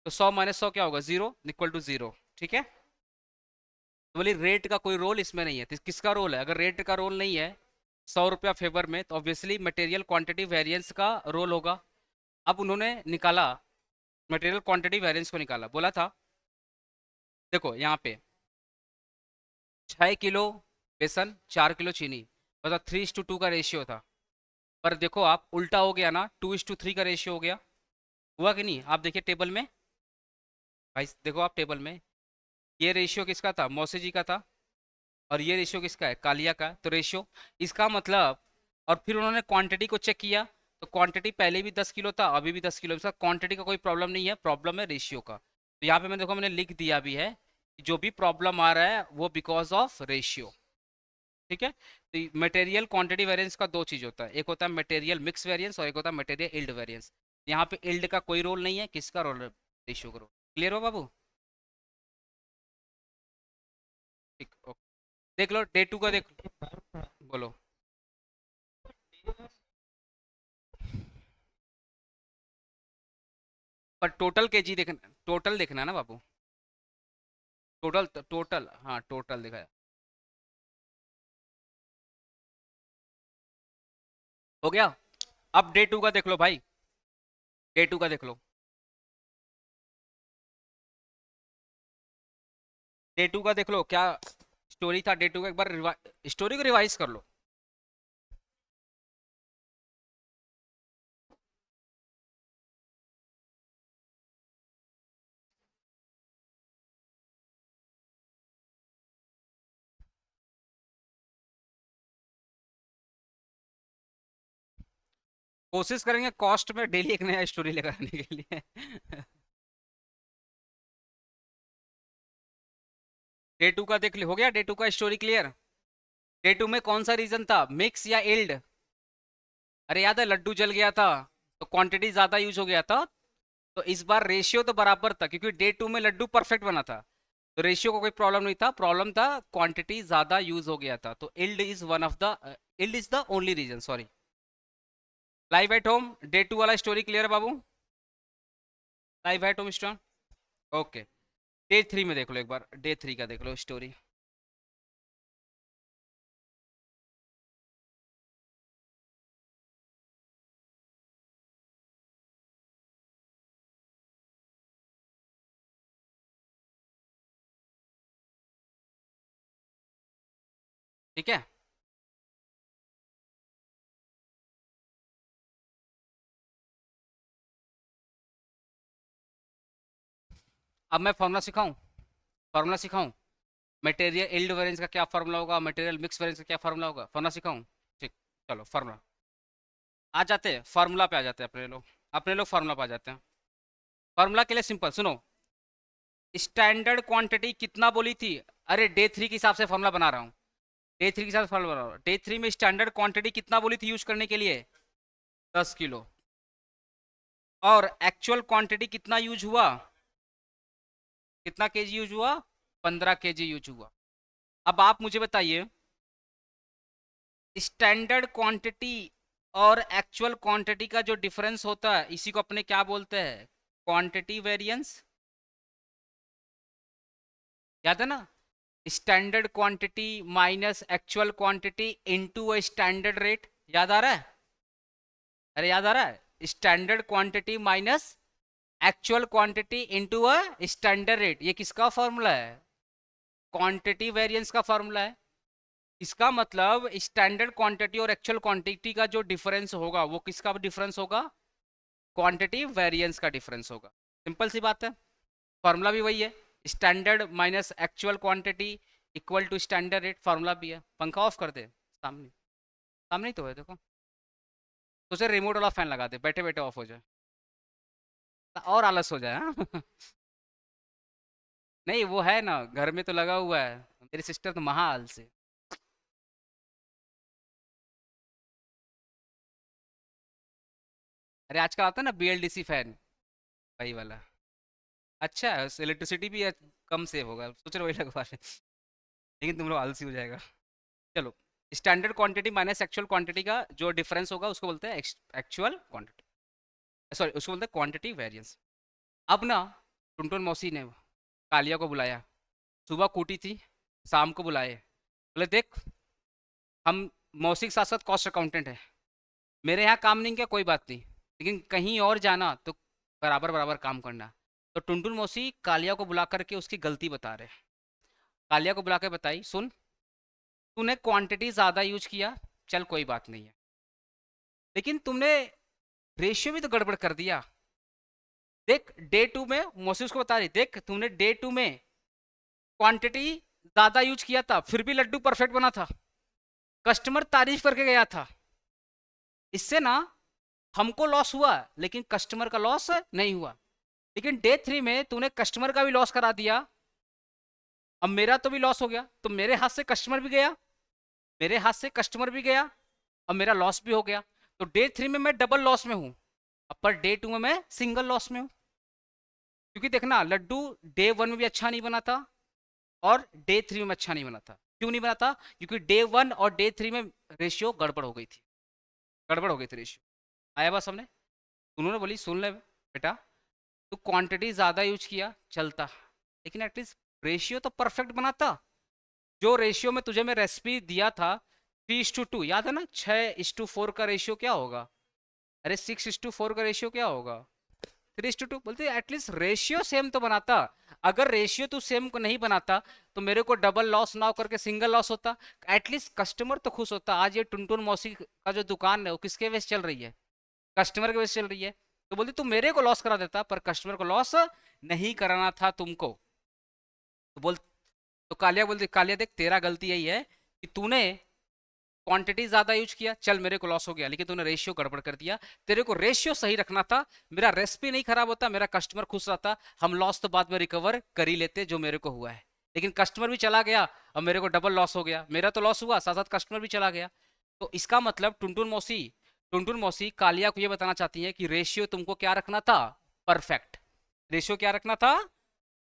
तो 100 - 100 क्या होगा, 0 इक्वल टू 0। ठीक है, तो बोली रेट का कोई रोल इसमें नहीं है, तो किसका रोल है, अगर रेट का रोल नहीं है 100 रुपया फेवर में, तो ऑब्वियसली मटेरियल क्वांटिटी वेरिएंस का रोल होगा। अब उन्होंने निकाला मटेरियल क्वांटिटी वेरिएंस को निकाला, बोला था देखो यहाँ पे 6 किलो बेसन 4 किलो चीनी, मतलब 3:2 का रेशियो था। पर देखो आप उल्टा हो गया ना, 2:3 का रेशियो हो गया, हुआ कि नहीं, आप देखिए टेबल में। भाई देखो आप टेबल में, ये रेशियो किसका था, मौसी जी का था, और ये रेशियो किसका है, कालिया का। तो रेशियो इसका मतलब, और फिर उन्होंने क्वांटिटी को चेक किया, तो क्वांटिटी पहले भी 10 किलो था, अभी भी 10 किलो। इसका क्वांटिटी का कोई प्रॉब्लम नहीं है, प्रॉब्लम है रेशियो का। तो यहाँ पे मैं देखो मैंने लिख दिया भी है कि जो भी प्रॉब्लम आ रहा है वो बिकॉज ऑफ रेशियो। ठीक है, तो मटेरियल क्वांटिटी वेरिएंस का दो चीज होता है, एक होता है मटेरियल मिक्स वेरिएंस और एक होता है मटेरियल इल्ड वेरिएंस। यहाँ पे इल्ड का कोई रोल नहीं है, किसका रोल है, रेशियो का रोल। क्लियर हो बाबू, ठीक ओके। देख लो डे 2 का देख, बोलो। पर टोटल केजी देखना, टोटल देखना है ना बाबू, टोटल टोटल, हाँ टोटल दिखाया। हो गया। अब डे 2 का देख लो भाई, डे 2 का देख लो, डे 2 का देख लो क्या स्टोरी था। डे 2 का एक बार स्टोरी को रिवाइज कर लो। कोशिश करेंगे कॉस्ट में डेली एक नया स्टोरी लेकर आने के लिए। डे 2 का देख ली, हो गया डे 2 का स्टोरी क्लियर। डे 2 में कौन सा रीजन था, मिक्स या इल्ड, अरे याद है लड्डू जल गया था, तो क्वांटिटी ज्यादा यूज हो गया था। तो इस बार रेशियो तो बराबर था, क्योंकि डे 2 में लड्डू परफेक्ट बना था, तो रेशियो को कोई प्रॉब्लम नहीं था, प्रॉब्लम था क्वांटिटी ज्यादा यूज हो गया था। तो yield is one of the, yield is the only reason, sorry. Live at home day 2 वाला स्टोरी क्लियर है बाबू, live at home stone, okay. Day 3 में देख लो एक बार, डे 3 का देख लो स्टोरी। ठीक है, अब मैं फॉर्मूला सिखाऊं, फॉर्मूला सिखाऊं, मटेरियल इल्ड वेरिएंस का क्या फॉर्मूला होगा, मटेरियल मिक्स वेरिएंस का क्या फॉर्मूला होगा, फॉर्मूला सिखाऊं। ठीक, चलो फॉर्मूला आ जाते हैं, फार्मूला पे आ जाते हैं अपने लोग, अपने लोग फार्मूला पे आ जाते हैं। फार्मूला के लिए सिंपल सुनो, स्टैंडर्ड क्वांटिटी कितना बोली थी, अरे डे 3 के हिसाब से फार्मूला बना रहा हूँ, डे 3 के हिसाब से फार्मूला बना रहा हूँ। डे 3 में स्टैंडर्ड क्वांटिटी कितना बोली थी यूज करने के लिए, 10 किलो, और एक्चुअल क्वांटिटी कितना यूज हुआ, कितना केजी यूज हुआ, 15 kg यूज हुआ। अब आप मुझे बताइए, स्टैंडर्ड क्वांटिटी और एक्चुअल क्वांटिटी का जो डिफरेंस होता है, इसी को अपने क्या बोलते हैं, क्वांटिटी वेरिएंस। याद है ना, standard quantity minus actual quantity into a standard rate, याद आ रहा है, अरे याद आ रहा है, standard quantity minus actual quantity into a standard rate, ये किसका फॉर्मूला है, क्वांटिटी वेरिएंस का फॉर्मूला है। इसका मतलब स्टैंडर्ड क्वांटिटी और एक्चुअल क्वांटिटी का जो डिफरेंस होगा वो किसका डिफरेंस होगा, क्वांटिटी वेरिएंस का डिफरेंस होगा। सिंपल सी बात है, फॉर्मूला भी वही है, standard minus actual quantity equal to standard rate, formula भी है। पंखा ऑफ कर दे, सामने सामने ही तो है देखो, तो उसे रिमोट वाला फैन लगा दे, बैठे बैठे ऑफ हो जाए और आलस हो जाए। हाँ? नहीं वो है ना, घर में तो लगा हुआ है, मेरी सिस्टर तो महा आलसी। अरे आजकल आता है ना BLDC फैन, वही वाला। अच्छा है, इलेक्ट्रिसिटी भी कम सेव होगा, सोच रहे वही लगवा रहे। लेकिन तुम लोग आलसी हो जाएगा। चलो, standard quantity minus actual quantity का जो डिफरेंस होगा उसको बोलते हैं एक्चुअल क्वांटिटी, सॉरी उसको बोलते हैं क्वांटिटी वेरिएंस। अब ना टुनटुन मौसी ने कालिया को बुलाया, सुबह कूटी थी, शाम को बुलाए, बोले देख हम मौसी के साथ साथ कॉस्ट अकाउंटेंट है, मेरे यहाँ काम नहीं किया कोई बात नहीं, लेकिन कहीं और जाना तो बराबर बराबर काम करना। तो टुनटुन मौसी कालिया को बुला करके उसकी गलती बता रहे। कालिया को बुला के बताई, सुन तूने क्वांटिटी ज़्यादा यूज किया, चल कोई बात नहीं है, लेकिन तुमने रेशियो भी तो गड़बड़ कर दिया। देख डे टू में, मौसी उसको बता रही, देख तूने डे टू में क्वांटिटी ज़्यादा यूज किया था, फिर भी लड्डू परफेक्ट बना था, कस्टमर तारीफ करके गया था, इससे ना हमको लॉस हुआ लेकिन कस्टमर का लॉस नहीं हुआ। लेकिन डे थ्री में तूने कस्टमर का भी लॉस करा दिया, अब मेरा तो भी लॉस हो गया, तो मेरे हाथ से कस्टमर भी गया, मेरे हाथ से कस्टमर भी गया, अब मेरा लॉस भी हो गया। तो डे थ्री में मैं डबल लॉस में हूं, अब पर डे टू में मैं सिंगल लॉस में हूं। क्योंकि देखना लड्डू डे वन में भी अच्छा नहीं बना था और डे थ्री में अच्छा नहीं बना था। क्यों नहीं बना था? क्योंकि डे वन और डे थ्री में रेशियो गड़बड़ हो गई थी, गड़बड़ हो गई थी रेशियो। आया बात समझे? उन्होंने बोली सुन ले बेटा, तू क्वांटिटी ज़्यादा यूज किया चलता, लेकिन एटलीस्ट रेशियो तो परफेक्ट बना था। जो रेशियो में तुझे मैं रेसिपी दिया था 3:2, याद है ना? 6:4 का रेशियो क्या होगा? अरे 6:4 का रेशियो क्या होगा? 3:2। बोलते एटलीस्ट रेशियो सेम तो बनाता। अगर रेशियो तू सेम को नहीं बनाता तो मेरे को डबल लॉस ना करके सिंगल लॉस होता, एटलीस्ट कस्टमर तो खुश होता। आज ये टुनटुन मौसी का जो दुकान है वो किसके वजह से चल रही है? कस्टमर की वजह से चल रही है। तो बोलती तू मेरे को लॉस करा देता पर कस्टमर को लॉस नहीं कराना था तुमको। तो बोल, तो कालिया बोलती, कालिया देख तेरा गलती यही है कि तूने क्वांटिटी ज्यादा यूज किया, चल मेरे को लॉस हो गया, लेकिन तूने रेशियो गड़बड़ कर दिया। तेरे को रेशियो सही रखना था, मेरा रेसिपी नहीं खराब होता, मेरा कस्टमर खुश रहता, हम लॉस तो बाद में रिकवर कर ही लेते जो मेरे को हुआ है। लेकिन कस्टमर भी चला गया, अब मेरे को डबल लॉस हो गया, मेरा तो लॉस हुआ साथ साथ कस्टमर भी चला गया। तो इसका मतलब टुनटुन मौसी कालिया को ये बताना चाहती है कि रेशियो तुमको क्या रखना था? परफेक्ट। रेशियो क्या रखना था?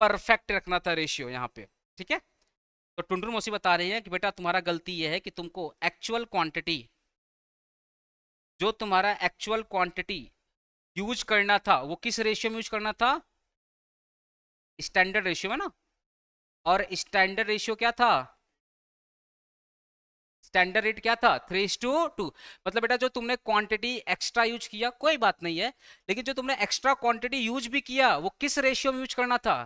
परफेक्ट रखना था रेशियो यहाँ पे। ठीक है? तो टुनटुन मौसी बता रही है कि बेटा तुम्हारा गलती यह है कि तुमको एक्चुअल क्वांटिटी, जो तुम्हारा एक्चुअल क्वांटिटी यूज करना था वो किस रेशियो में यूज करना था? स्टैंडर्ड रेशियो में ना। और स्टैंडर्ड रेशियो क्या था? स्टैंडर्ड रेट क्या था? 3:2। मतलब बेटा जो तुमने क्वांटिटी एक्स्ट्रा यूज किया कोई बात नहीं है, लेकिन जो तुमने एक्स्ट्रा क्वांटिटी यूज भी किया वो किस रेशियो में यूज करना था?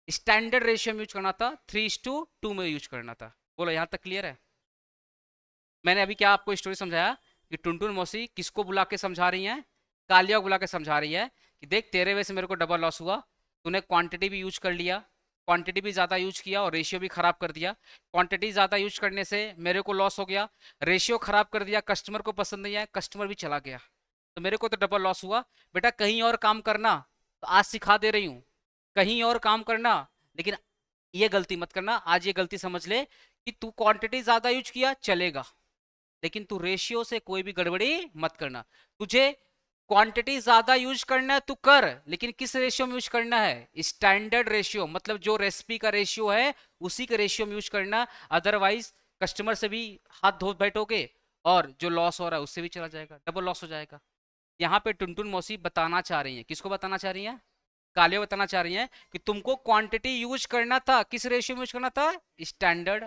स्टैंडर्ड रेशियो में यूज करना था, 3:2 में यूज करना था। बोलो यहां तक क्लियर है? मैंने अभी क्या आपको स्टोरी समझाया कि टुनटुन मौसी किसको बुला के समझा रही हैं? कालिया को बुला के समझा रही है कि देख तेरे वजह से मेरे को डबल लॉस हुआ, तूने क्वांटिटी भी यूज कर लिया, क्वांटिटी भी ज़्यादा यूज किया और रेशियो भी खराब कर दिया। क्वांटिटी ज़्यादा यूज करने से मेरे को लॉस हो गया, रेशियो खराब कर दिया, कस्टमर को पसंद नहीं आया, कस्टमर भी चला गया, तो मेरे को तो डबल लॉस हुआ। बेटा कहीं और काम करना, तो आज सिखा दे रही हूँ, कहीं और काम करना, लेकिन ये गलती मत करना। आज ये गलती समझ ले कि तू क्वांटिटी ज़्यादा यूज किया चलेगा, लेकिन तू रेशियो से कोई भी गड़बड़ी मत करना। तुझे क्वांटिटी ज्यादा यूज करना है तू कर, लेकिन किस रेशियो में यूज करना है? स्टैंडर्ड रेशियो, मतलब जो रेसिपी का रेशियो है उसी के रेशियो में यूज करना। अदरवाइज कस्टमर से भी हाथ धो बैठोगे और जो लॉस हो रहा है उससे भी चला जाएगा, डबल लॉस हो जाएगा। यहाँ पे टुनटुन मौसी बताना चाह रही है, किसको बताना चाह रही है? कालिया बताना चाह रही है कि तुमको क्वांटिटी यूज करना था, किस रेशियो में यूज करना था? स्टैंडर्ड।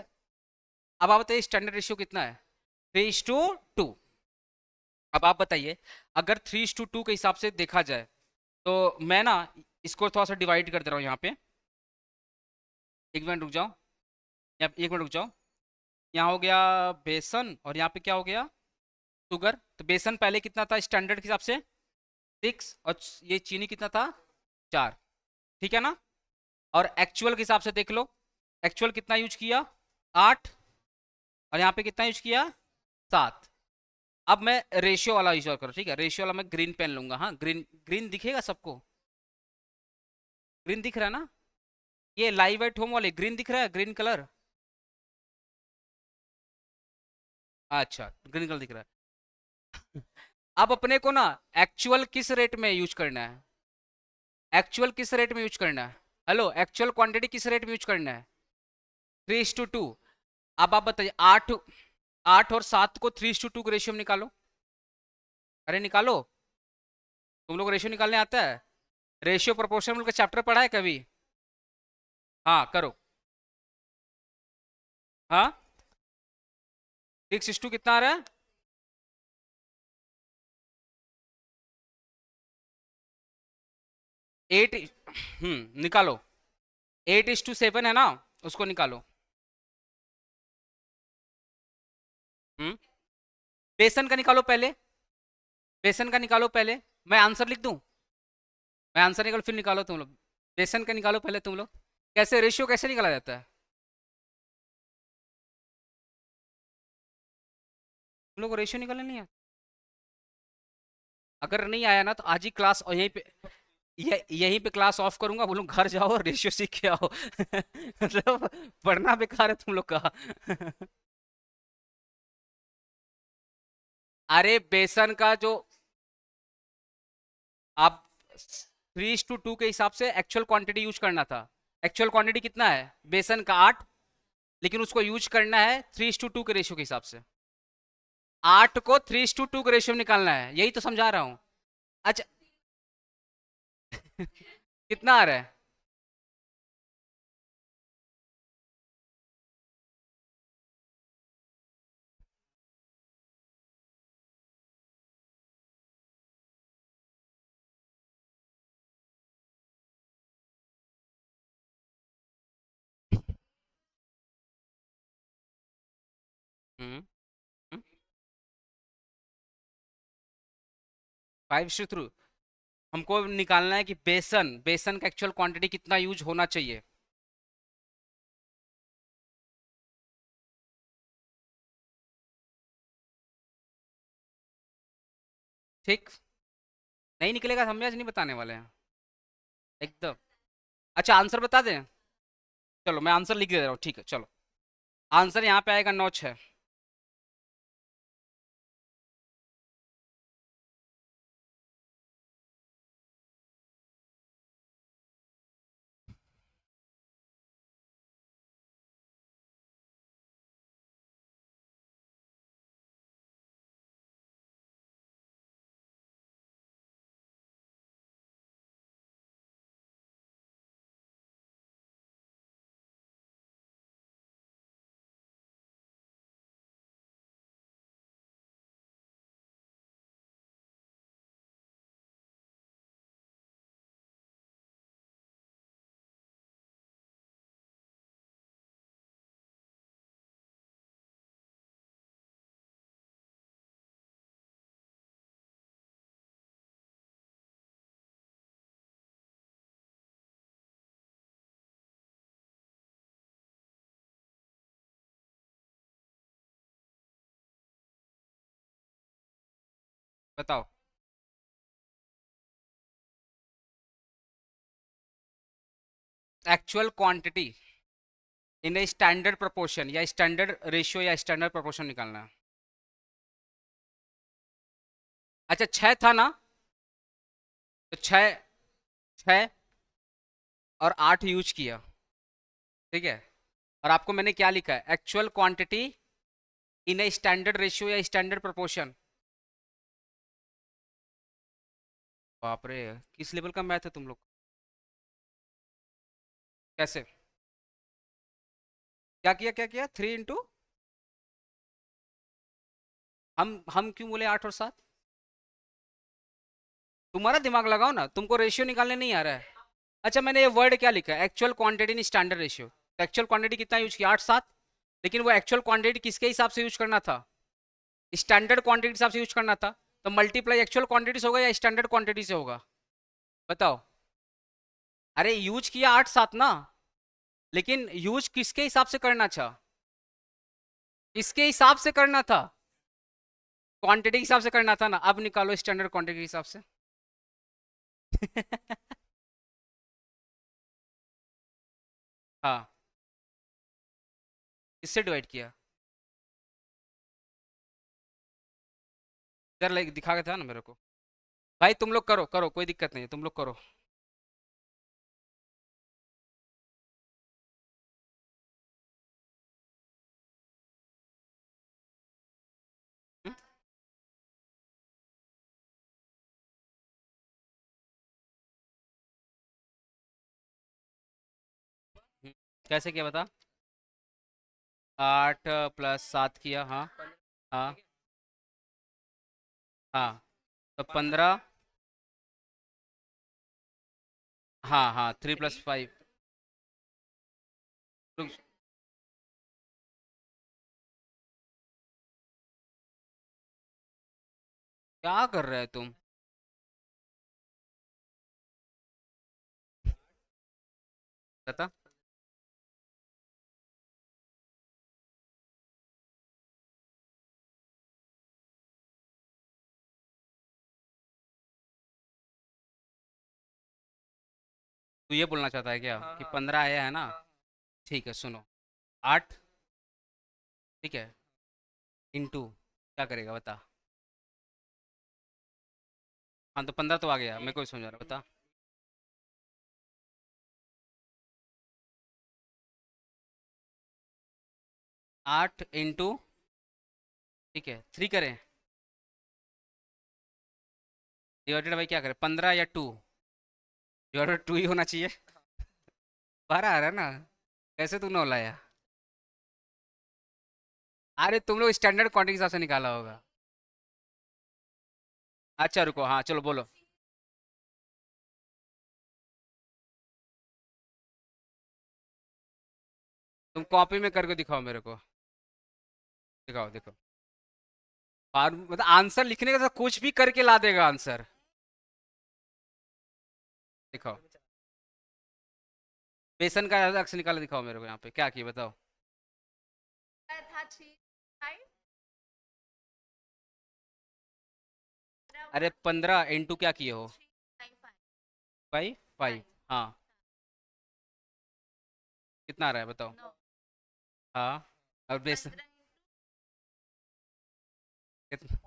अब आप बताइए स्टैंडर्ड रेशियो कितना है? 3:2। अब आप बताइए, अगर 3:2 के हिसाब से देखा जाए तो मैं ना इसको थोड़ा सा डिवाइड कर दे रहा हूँ यहाँ पे। एक मिनट रुक जाओ, यहाँ एक मिनट रुक जाओ। यहाँ हो गया बेसन और यहाँ पे क्या हो गया? शुगर। तो बेसन पहले कितना था स्टैंडर्ड के हिसाब से? 6 और ये चीनी कितना था, 4। ठीक है ना। और एक्चुअल के हिसाब से देख लो, एक्चुअल कितना यूज किया, 8। और यहाँ पे कितना यूज किया, 7। अब मैं रेशियो वाला यूज करूँ, ठीक है, रेशियो वाला मैं ग्रीन पेन लूंगा। हाँ, ग्रीन ग्रीन दिखेगा सबको, ग्रीन दिख रहा है ना। ये लाइव एट होम वाले ग्रीन दिख रहा है, ग्रीन कलर। अच्छा, ग्रीन कलर दिख रहा है। अब अपने को ना एक्चुअल किस रेट में यूज करना है, एक्चुअल किस रेट में यूज करना है, हेलो, एक्चुअल क्वांटिटी किस रेट में यूज करना है, 3:2। अब आप बताइए, 8, 8 और 7 को 3:2 के रेशियो में निकालो। अरे निकालो, तुम लोग रेशियो निकालने आता है, रेशियो प्रोपोर्शनल का चैप्टर पढ़ा है कभी। हाँ करो। हाँ, 6:2 कितना आ रहा है, 8। निकालो, 8:7 है ना, उसको निकालो। हम्म बेसन का निकालो पहले, बेसन का निकालो पहले। मैं आंसर लिख दूं, मैं आंसर निकालो फिर निकालो तुम लोग। बेसन का निकालो पहले तुम लोग। कैसे रेशियो कैसे निकाला जाता है, तुम लोग को रेशियो निकालने नहीं है। अगर नहीं आया ना तो आज ही क्लास और यहीं पे, यहीं पे क्लास ऑफ करूंगा, बोलूँ घर जाओ और रेशियो सीख के आओ। मतलब पढ़ना बेकार है तुम लोग का। अरे बेसन का जो आप 3:2 के हिसाब से एक्चुअल क्वांटिटी यूज करना था। एक्चुअल क्वांटिटी कितना है बेसन का, 8। लेकिन उसको यूज करना है 3:2 के रेशियो के हिसाब से। 8 को 3:2 के रेशियो में निकालना है, यही तो समझा रहा हूँ। अच्छा। कितना आ रहा है, हम्म 5:3। हमको निकालना है कि बेसन, बेसन का एक्चुअल क्वांटिटी कितना यूज होना चाहिए। ठीक, नहीं निकलेगा, हम आज नहीं बताने वाले हैं एकदम। अच्छा आंसर बता दें, चलो मैं आंसर लिख दे रहा हूँ, ठीक है चलो। आंसर यहाँ पे आएगा 9:6। बताओ। Actual quantity in a standard proportion या स्टैंडर्ड रेशियो या स्टैंडर्ड प्रोपोर्शन निकालना है। अच्छा 6 था ना, तो 6, 6 और 8 यूज किया, ठीक है। और आपको मैंने क्या लिखा है, actual quantity in a standard ratio या स्टैंडर्ड प्रोपोर्शन। बाप रे, किस लेवल का मैथ है तुम लोग। कैसे, क्या किया 3 इंटू, हम क्यों बोले 8 और 7। तुम्हारा दिमाग लगाओ ना, तुमको रेशियो निकालने नहीं आ रहा है। अच्छा मैंने ये वर्ड क्या लिखा है, actual quantity in standard ratio. तो एक्चुअल क्वांटिटी कितना यूज किया, 8, 7। लेकिन वो एक्चुअल क्वांटिटी किसके हिसाब से यूज करना था, स्टैंडर्ड क्वांटिटी के हिसाब से यूज करना था। तो मल्टीप्लाई एक्चुअल क्वांटिटी से होगा या स्टैंडर्ड क्वांटिटी से होगा? बताओ। अरे यूज किया 8 7 ना, लेकिन यूज किसके हिसाब से करना था? किसके हिसाब से करना था? क्वांटिटी के हिसाब से करना था ना। अब निकालो स्टैंडर्ड क्वांटिटी के हिसाब से। हाँ, किससे डिवाइड किया? इधर लाइक दिखा के था ना मेरे को। भाई तुम लोग करो करो, कोई दिक्कत नहीं है, तुम लोग करो। हम्म? हम्म, कैसे किया बता? 8 + 7 किया, हाँ। हाँ। हाँ, तो 15। हाँ हाँ, 3 + 5। क्या कर रहे हो तुम? बता। तू ये बोलना चाहता है क्या कि 15 आया है ना? ठीक है, सुनो। 8, ठीक है, इंटू क्या करेगा बता? हाँ, तो 15 तो आ गया, मेरे को भी समझा रहा, बता। 8 इंटू, ठीक है, 3 करें, डिवाइडेड बाई क्या करें, 15 या 2? डिवाइडेड 2 ही होना चाहिए। 12 आ रहा है ना? कैसे तूने लाया? अरे तुम लोग स्टैंडर्ड क्वांटिटी के हिसाब से निकाला होगा। अच्छा रुको, हाँ चलो बोलो। तुम कॉपी में करके दिखाओ मेरे को। दिखाओ देखो। और मतलब आंसर लिखने का तो कुछ भी करके ला देगा आंसर। दिखाओ। बेसन का अक्स निकाला दिखाओ मेरे को, यहाँ पे क्या किया बताओ। अरे 15 इंटू क्या किए हो? 5 5। हाँ, कितना आ रहा है बताओ? हाँ, और बेसन कितना?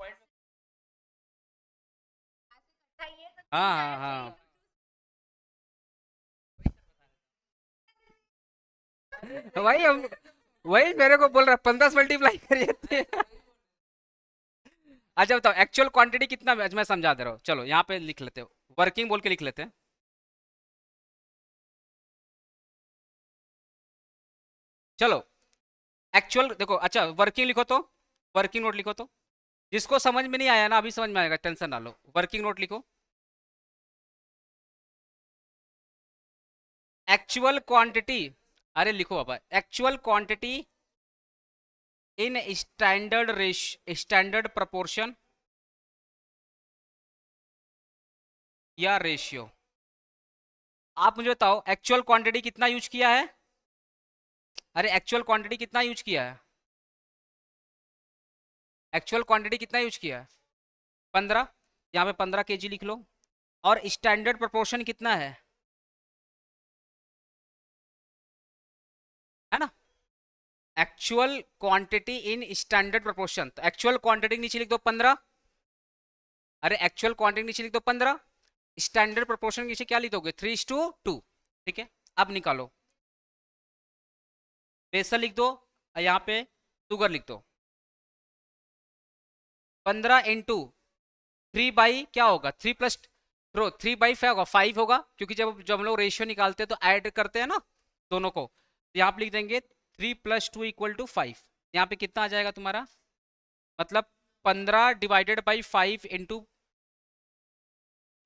हाँ हाँ हाँ। वही हम, वही मेरे को बोल रहा है, 15 से मल्टीप्लाई करिए थे। अच्छा बताओ, एक्चुअल क्वांटिटी कितना मैं समझा दे रहा हूँ, चलो यहाँ पे लिख लेते हो। वर्किंग बोल के लिख लेते हैं। चलो, एक्चुअल देखो, अच्छा वर्किंग लिखो तो। वर्किंग नोट लिखो तो। जिसको समझ में नहीं आया ना, अभी समझ में आएगा, टेंशन ना लो। वर्किंग नोट लिखो। एक्चुअल क्वांटिटी, अरे लिखो बाबा, एक्चुअल क्वांटिटी इन स्टैंडर्ड रेश, स्टैंडर्ड प्रोपोर्शन या रेशियो। आप मुझे बताओ एक्चुअल क्वांटिटी कितना यूज किया है? अरे एक्चुअल क्वांटिटी कितना यूज किया है? एक्चुअल क्वांटिटी कितना यूज किया है? 15। यहाँ पे 15 kg लिख लो। और स्टैंडर्ड प्रोपोर्शन कितना है ना? Actual quantity in standard proportion, तो एक्चुअल क्वांटिटी नीचे लिख दो 15। अरे एक्चुअल क्वांटिटी नीचे लिख दो 15। स्टैंडर्ड प्रोपोर्शन नीचे क्या लिख दोगे? 3:2। ठीक है, अब निकालो। बेसल लिख दो, और यहाँ पे शुगर लिख दो। 15 इंटू 3 बाई क्या होगा? 3 + 3 बाई 5 होगा, 5 होगा, क्योंकि जब जब हम लोग रेशियो निकालते हैं तो ऐड करते हैं ना दोनों को, तो यहाँ पे लिख देंगे 3 + 2 = 5। यहाँ पे कितना आ जाएगा तुम्हारा? मतलब 15 डिवाइडेड बाई 5 इंटू,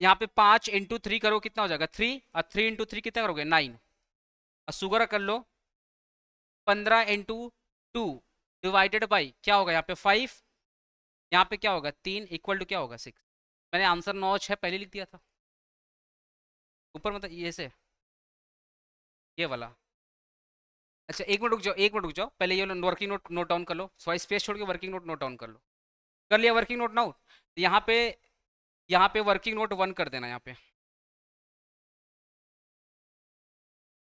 यहाँ पे 5 इंटू 3 करो कितना हो जाएगा? 3। और 3 इंटू 3 कितना करोगे? 9। और शुगर कर लो। 15 इंटू 2 डिवाइडेड बाई क्या होगा यहाँ पे? 5। यहाँ पे क्या होगा, 3 इक्वल टू क्या होगा 6। मैंने आंसर 9 6 पहले लिख दिया था ऊपर, मतलब ये से, ये वाला। अच्छा एक मिनट रुक जाओ, एक मिनट रुक जाओ, पहले ये वर्किंग नोट नोट डाउन कर लो, सॉरी स्पेस छोड़ के वर्किंग नोट नोट डाउन कर लो। कर लिया वर्किंग नोट नाउ। यहाँ पे वर्किंग नोट 1 कर देना यहाँ पे।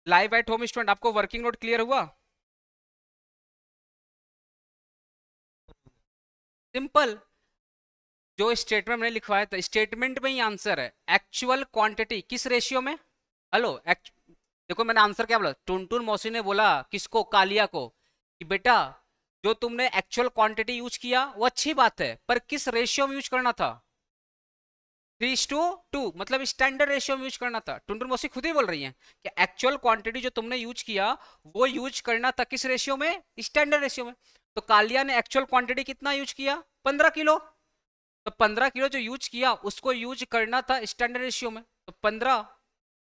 लाइव एट होम स्टूडेंट, आपको वर्किंग नोट क्लियर हुआ? सिंपल। जो स्टेटमेंट मैंने लिखवाया था, स्टेटमेंट में ही आंसर है। एक्चुअल क्वांटिटी किस रेशियो में? हेलो देखो मैंने आंसर क्या बोला, टुनटुन मौसी ने बोला किसको, कालिया को, कि बेटा जो तुमने एक्चुअल क्वांटिटी यूज किया वो अच्छी बात है, पर किस रेशियो में यूज करना था? 3:2, मतलब स्टैंडर्ड रेशियो में यूज करना था। टुनटुन मौसी खुद ही बोल रही हैं कि एक्चुअल क्वांटिटी जो तुमने यूज किया वो यूज करना था किस रेशियो में? स्टैंडर्ड रेशियो में। तो कालिया ने एक्चुअल क्वांटिटी कितना यूज किया? 15 किलो। तो 15 किलो जो यूज किया उसको यूज करना था स्टैंडर्ड रेशियो में, तो 15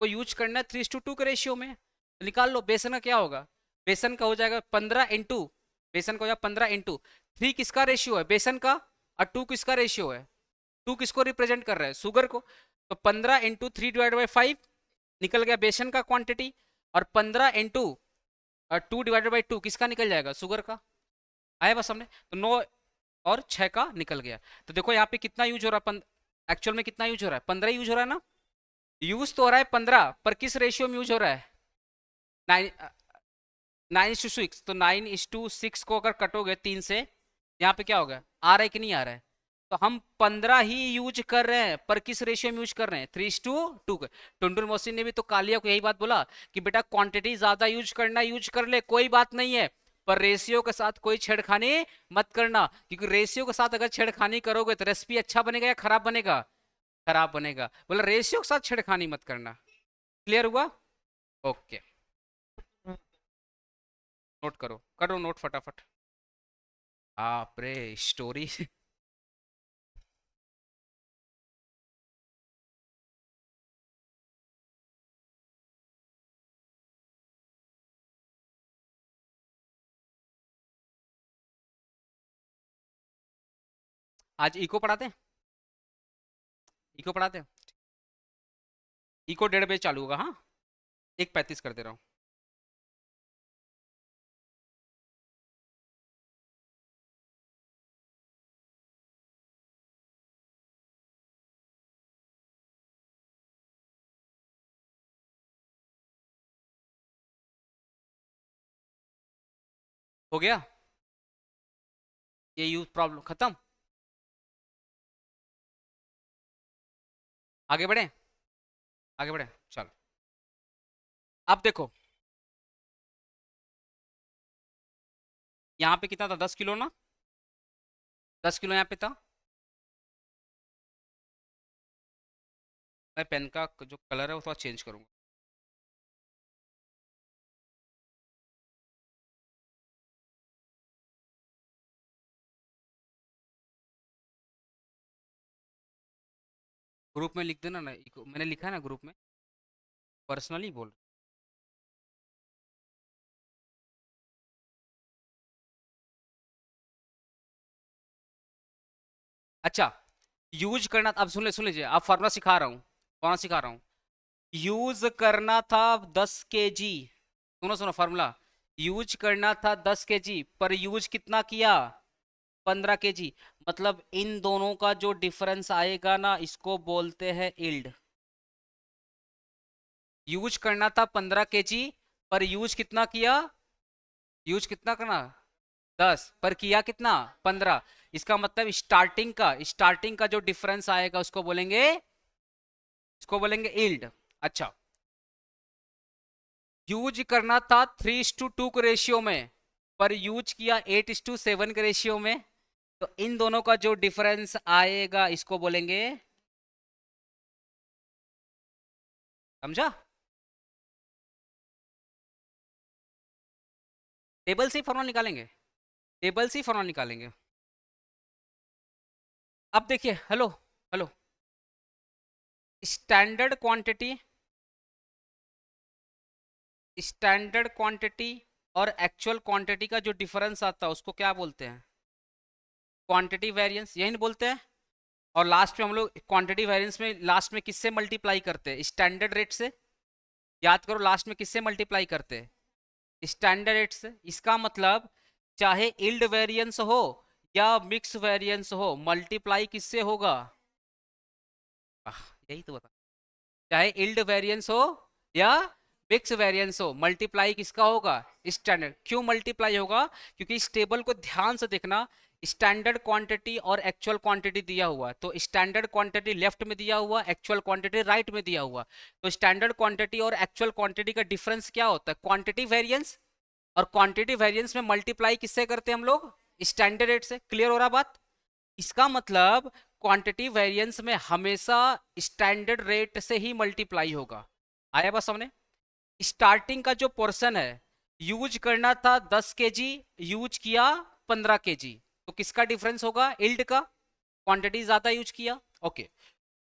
को यूज करना है 3:2 के रेशियो में। तो निकाल लो बेसन का क्या होगा। बेसन का हो जाएगा 15 इंटू, बेसन का हो जाएगा 15 इंटू 3 किसका रेशियो है? बेसन का। और 2 किसका रेशियो है? 2 किसको रिप्रेजेंट कर रहा है? शुगर को। तो 15 इंटू 3 डिवाइड बाई 5 निकल गया बेसन का क्वांटिटी। और 15 इंटू 2 डिवाइडेड बाई 2 किसका निकल जाएगा? शुगर का। आया बस हमने तो 9 और 6 का निकल गया। तो देखो यहाँ पे कितना यूज हो रहा है, एक्चुअल में कितना यूज हो रहा है? 15 यूज हो रहा है ना। यूज तो हो रहा है 15, पर किस रेशियो में यूज हो रहा है? 9:6। तो 9:6 को अगर कटोगे 3 से, यहाँ पे क्या होगा? आ रहा है कि नहीं आ रहा है? तो हम 15 ही यूज कर रहे हैं, पर किस रेशियो में यूज कर रहे हैं? 3:2। टुंडुर मोहसिन ने भी तो कालिया को यही बात बोला कि बेटा क्वांटिटी ज्यादा यूज करना यूज कर ले, कोई बात नहीं है, पर रेशियो के साथ कोई छेड़खानी मत करना, क्योंकि रेशियो के साथ अगर छेड़खानी करोगे तो रेसिपी अच्छा बनेगा या खराब बनेगा? खराब बनेगा। बोला रेशियो के साथ छेड़खानी मत करना। क्लियर हुआ? ओके। नोट करो, करो नोट फटाफट। बाप रे स्टोरी। आज इको पढ़ाते हैं, इको पढ़ाते हैं। इको 1:30 बजे चालू होगा, हाँ। 1:35 कर दे रहा हूँ। हो गया ये यूज प्रॉब्लम खत्म। आगे बढ़े, आगे बढ़े, चलो। अब देखो यहाँ पे कितना था, 10 किलो ना। 10 किलो यहाँ पे था। मैं पेन का जो कलर है वो थोड़ा चेंज करूंगा। ग्रुप में लिख देना ना, इको मैंने लिखा है ना ग्रुप में, पर्सनली बोल। अच्छा, यूज करना, अब सुन लीजिए, आप फार्मूला सिखा रहा हूँ, फार्मूला सिखा रहा हूँ। यूज करना था 10 kg। सुनो सुनो फार्मूला। यूज करना था 10 kg, पर यूज कितना किया? 15 kg। मतलब इन दोनों का जो डिफरेंस आएगा ना, इसको बोलते हैं इल्ड। यूज करना था 15 kg, पर यूज कितना किया? यूज कितना करना? 10, पर किया कितना? 15। इसका मतलब स्टार्टिंग का जो डिफरेंस आएगा उसको बोलेंगे इल्ड। अच्छा, यूज करना था 3:2 के रेशियो में, पर यूज किया 8:7 के रेशियो में। तो इन दोनों का जो डिफरेंस आएगा इसको बोलेंगे, समझा? टेबल से ही फॉर्मूला निकालेंगे, टेबल से ही फॉर्मूला निकालेंगे। अब देखिए, hello, hello. Standard quantity, standard quantity और एक्चुअल क्वांटिटी का जो डिफरेंस आता है उसको क्या बोलते हैं? क्वांटिटी वेरिएंस यही नहीं बोलते हैं। और लास्ट में हम लोग क्वांटिटी वेरिएंस में लास्ट में किससे मल्टीप्लाई करते हैं? स्टैंडर्ड रेट से। याद करो लास्ट में किससे मल्टीप्लाई करते हैं? स्टैंडर्ड रेट से। इसका मतलब चाहे इल्ड वेरिएंस हो या मिक्स वेरिएंस हो, मल्टीप्लाई किससे होगा? यही तो बता। चाहे इल्ड वेरिएंस हो या मिक्स वेरिएंस हो, मल्टीप्लाई किसका होगा? स्टैंडर्ड। क्यों मल्टीप्लाई होगा? क्योंकि इस टेबल को ध्यान से देखना, स्टैंडर्ड क्वांटिटी और एक्चुअल क्वांटिटी दिया हुआ, तो स्टैंडर्ड क्वांटिटी लेफ्ट में दिया हुआ, एक्चुअल क्वांटिटी राइट में दिया हुआ। तो स्टैंडर्ड क्वांटिटी और एक्चुअल क्वांटिटी का डिफरेंस क्या होता है? Quantity variance. और क्वांटिटी वेरिएंस में मल्टीप्लाई किससे करते हैं हम लोग? स्टैंडर्ड रेट से। क्लियर हो रहा बात? इसका मतलब क्वांटिटी वेरिएंस में हमेशा स्टैंडर्ड रेट से ही मल्टीप्लाई होगा। आया बस हमने। स्टार्टिंग का जो पोर्शन है, यूज करना था 10 kg, यूज किया 15 kg, तो किसका डिफरेंस होगा? इल्ड का। क्वांटिटी ज्यादा यूज किया। ओके।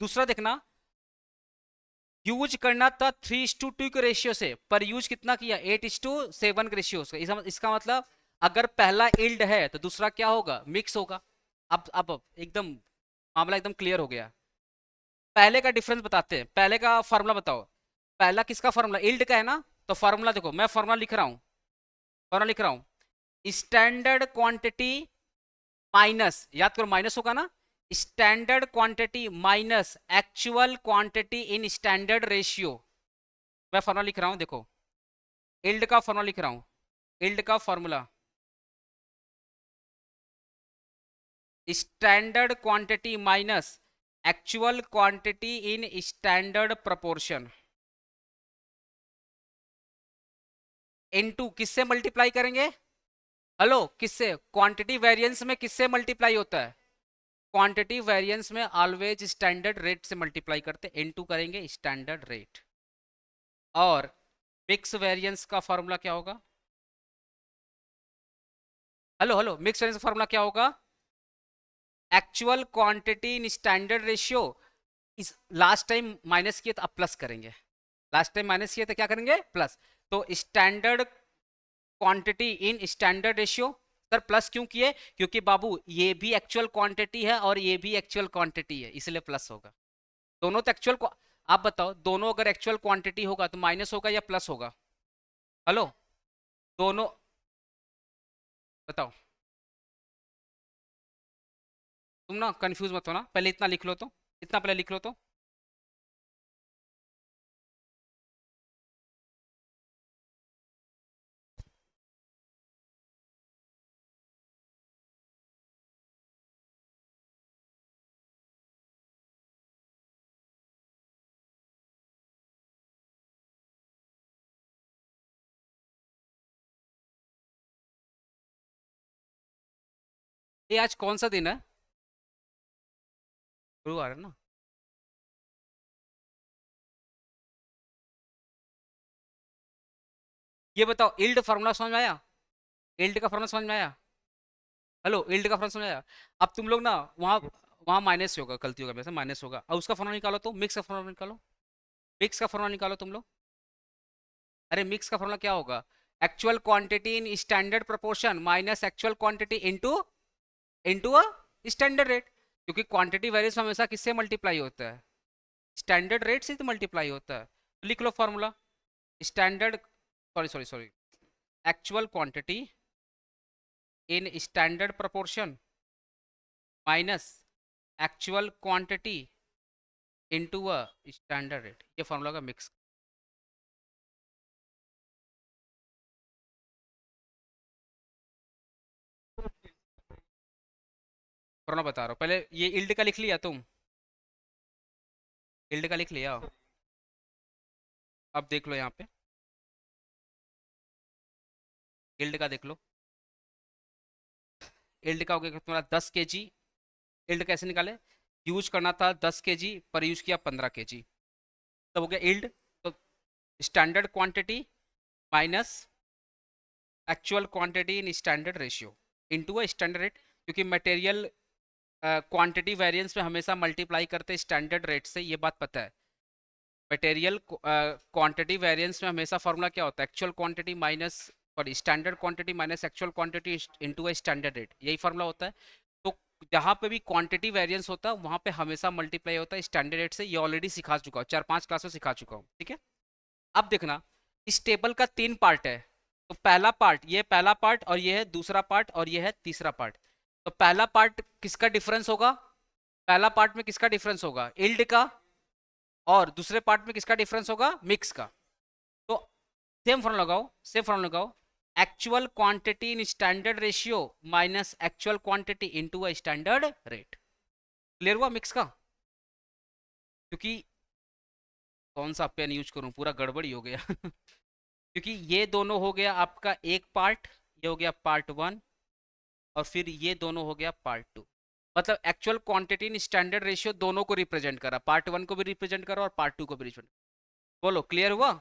दूसरा देखना, यूज करना था 3:2 के रेशियो से, पर यूज कितना किया? 8:7 के रेशियो से। इसका मतलब अगर पहला इल्ड है तो दूसरा क्या होगा? मिक्स होगा। अब एकदम मामला एकदम क्लियर हो गया। पहले का डिफरेंस बताते हैं। पहले का फॉर्मूला बताओ। पहला किसका फॉर्मूला? इल्ड का है ना। तो फॉर्मूला देखो, मैं फॉर्मूला लिख रहा हूं। फॉर्मूला लिख रहा हूं, स्टैंडर्ड क्वांटिटी माइनस, याद करो माइनस होगा ना, standard quantity minus actual quantity in standard ratio. मैं फॉर्मूला लिख रहा हूं, देखो इल्ड का फॉर्मूला लिख रहा हूं। इल्ड का formula, standard quantity minus actual quantity in standard proportion into किससे मल्टीप्लाई करेंगे? हेलो, किससे? क्वांटिटी वेरिएंस में किससे मल्टीप्लाई होता है? क्वांटिटी वेरिएंस में ऑलवेज स्टैंडर्ड रेट से मल्टीप्लाई करते, इनटू करेंगे स्टैंडर्ड रेट। और मिक्स वेरिएंस का फॉर्मूला क्या होगा? हेलो हेलो, मिक्स वेरिएंस का फॉर्मूला क्या होगा? Actual quantity in standard ratio. इस लास्ट टाइम माइनस किए तो अब प्लस करेंगे। लास्ट टाइम माइनस किए तो क्या करेंगे? प्लस। तो standard quantity in standard ratio. Sir plus क्यों किए? क्योंकि बाबू ये भी एक्चुअल क्वांटिटी है और ये भी एक्चुअल क्वांटिटी है, इसलिए प्लस होगा। दोनों तो एक्चुअल। आप बताओ, दोनों अगर एक्चुअल क्वांटिटी होगा तो माइनस होगा या प्लस होगा? हेलो, दोनों बताओ। तुम ना कंफ्यूज मत हो ना, पहले इतना लिख लो तो। इतना पहले लिख लो तो। ये आज कौन सा दिन है? गुरुवार है ना। ये बताओ, इल्ड फार्मूला समझ में आया? इल्ड का फार्मूला समझ में आया? हेलो, इल्ड का फार्मूला समझ में आया? अब तुम लोग ना वहाँ वहाँ माइनस से होगा, गलती होगा मेरे से, माइनस होगा। अब उसका फार्मूला निकालो, तो मिक्स का फार्मूला निकालो। मिक्स का फार्मूला निकालो तुम लोग। अरे मिक्स का फार्मूला क्या होगा? Actual quantity in standard proportion minus actual quantity into into a standard rate. क्योंकि क्वांटिटी वेरिएंस हमेशा किससे मल्टीप्लाई होता है? स्टैंडर्ड रेट से तो मल्टीप्लाई होता है। तो लिख लो formula. Standard, sorry sorry sorry, actual quantity in standard proportion minus actual quantity into a standard rate, ये फॉर्मूला का मिक्स। फॉर्मूला बता रहा हूँ, पहले ये इल्ड का लिख लिया तुम? इल्ड का लिख लिया? अब देख लो यहाँ पे, इल्ड का देख लो। इल्ड का हो गया तुम्हारा 10 kg। इल्ड कैसे निकाले? यूज करना था 10 kg, पर यूज किया 15 kg, तब हो गया इल्ड। तो standard quantity minus actual quantity in standard ratio into a standard rate. क्योंकि मटेरियल क्वांटिटी वेरिएंस में हमेशा मल्टीप्लाई करते स्टैंडर्ड रेट से, ये बात पता है। मटेरियल क्वांटिटी वेरिएंस में हमेशा फॉर्मूला क्या होता है? Actual quantity minus, sorry, standard quantity minus actual quantity into a standard rate, यही फॉर्मूला होता है। तो जहाँ पे भी क्वांटिटी वेरिएंस होता है वहाँ पे हमेशा मल्टीप्लाई होता है स्टैंडर्ड रेट से। ये ऑलरेडी सिखा चुका हूँ, 4-5 क्लास में सिखा चुका हूँ, ठीक है। अब देखना, इस टेबल का 3 पार्ट है। तो पहला पार्ट, ये पहला पार्ट, और ये है दूसरा पार्ट, और ये है तीसरा पार्ट। तो पहला पार्ट किसका डिफरेंस होगा? पहला पार्ट में किसका डिफरेंस होगा? इल्ड का। और दूसरे पार्ट में किसका डिफरेंस होगा? मिक्स का। तो सेम फॉर्मूला लगाओ, सेम फॉर्मूला लगाओ। Actual quantity in standard ratio minus actual quantity into a standard rate. Clear हुआ मिक्स का? क्योंकि कौन सा पेन यूज करूं, पूरा गड़बड़ी हो गया क्योंकि ये दोनों हो गया आपका एक पार्ट, ये हो गया पार्ट 1, और फिर ये दोनों हो गया पार्ट 2। मतलब actual quantity in standard ratio दोनों को रिप्रेजेंट करा, पार्ट 1 को भी रिप्रेजेंट करा और पार्ट 2 को भी रिप्रेजेंट। बोलो क्लियर हुआ?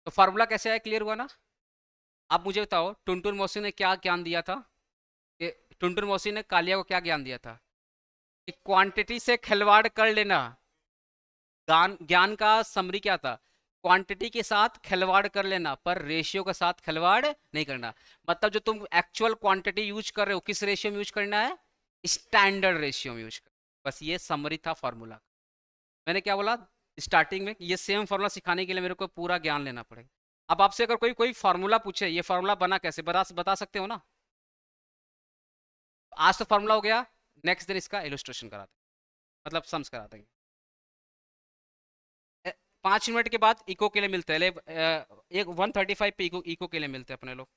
तो फार्मूला कैसे आया, क्लियर हुआ ना? आप मुझे बताओ, टुनटुन मौसी ने क्या ज्ञान दिया था? कि टुनटुन मौसी ने कालिया को क्या ज्ञान दिया था? कि क्वांटिटी से खिलवाड़ कर लेना। ज्ञान ज्ञान का समरी क्या था? क्वांटिटी के साथ खिलवाड़ कर लेना, पर रेशियो के साथ खिलवाड़ नहीं करना। मतलब जो तुम एक्चुअल क्वांटिटी यूज कर रहे हो, किस रेशियो में यूज करना है? स्टैंडर्ड रेशियो में यूज करना। बस ये समरी था फॉर्मूला। मैंने क्या बोला स्टार्टिंग में? ये सेम फॉर्मूला सिखाने के लिए मेरे को पूरा ज्ञान लेना पड़ेगा। अब आपसे अगर कोई कोई फार्मूला पूछे, ये फार्मूला बना कैसे, बता सकते हो ना? आज तो फार्मूला हो गया, नेक्स्ट दिन इसका इलस्ट्रेशन कराते हैं, मतलब सम्स कराते हैं। 5 मिनट के बाद इको के लिए मिलते हैं, एक 135 पे इको के लिए मिलते हैं अपने लोग।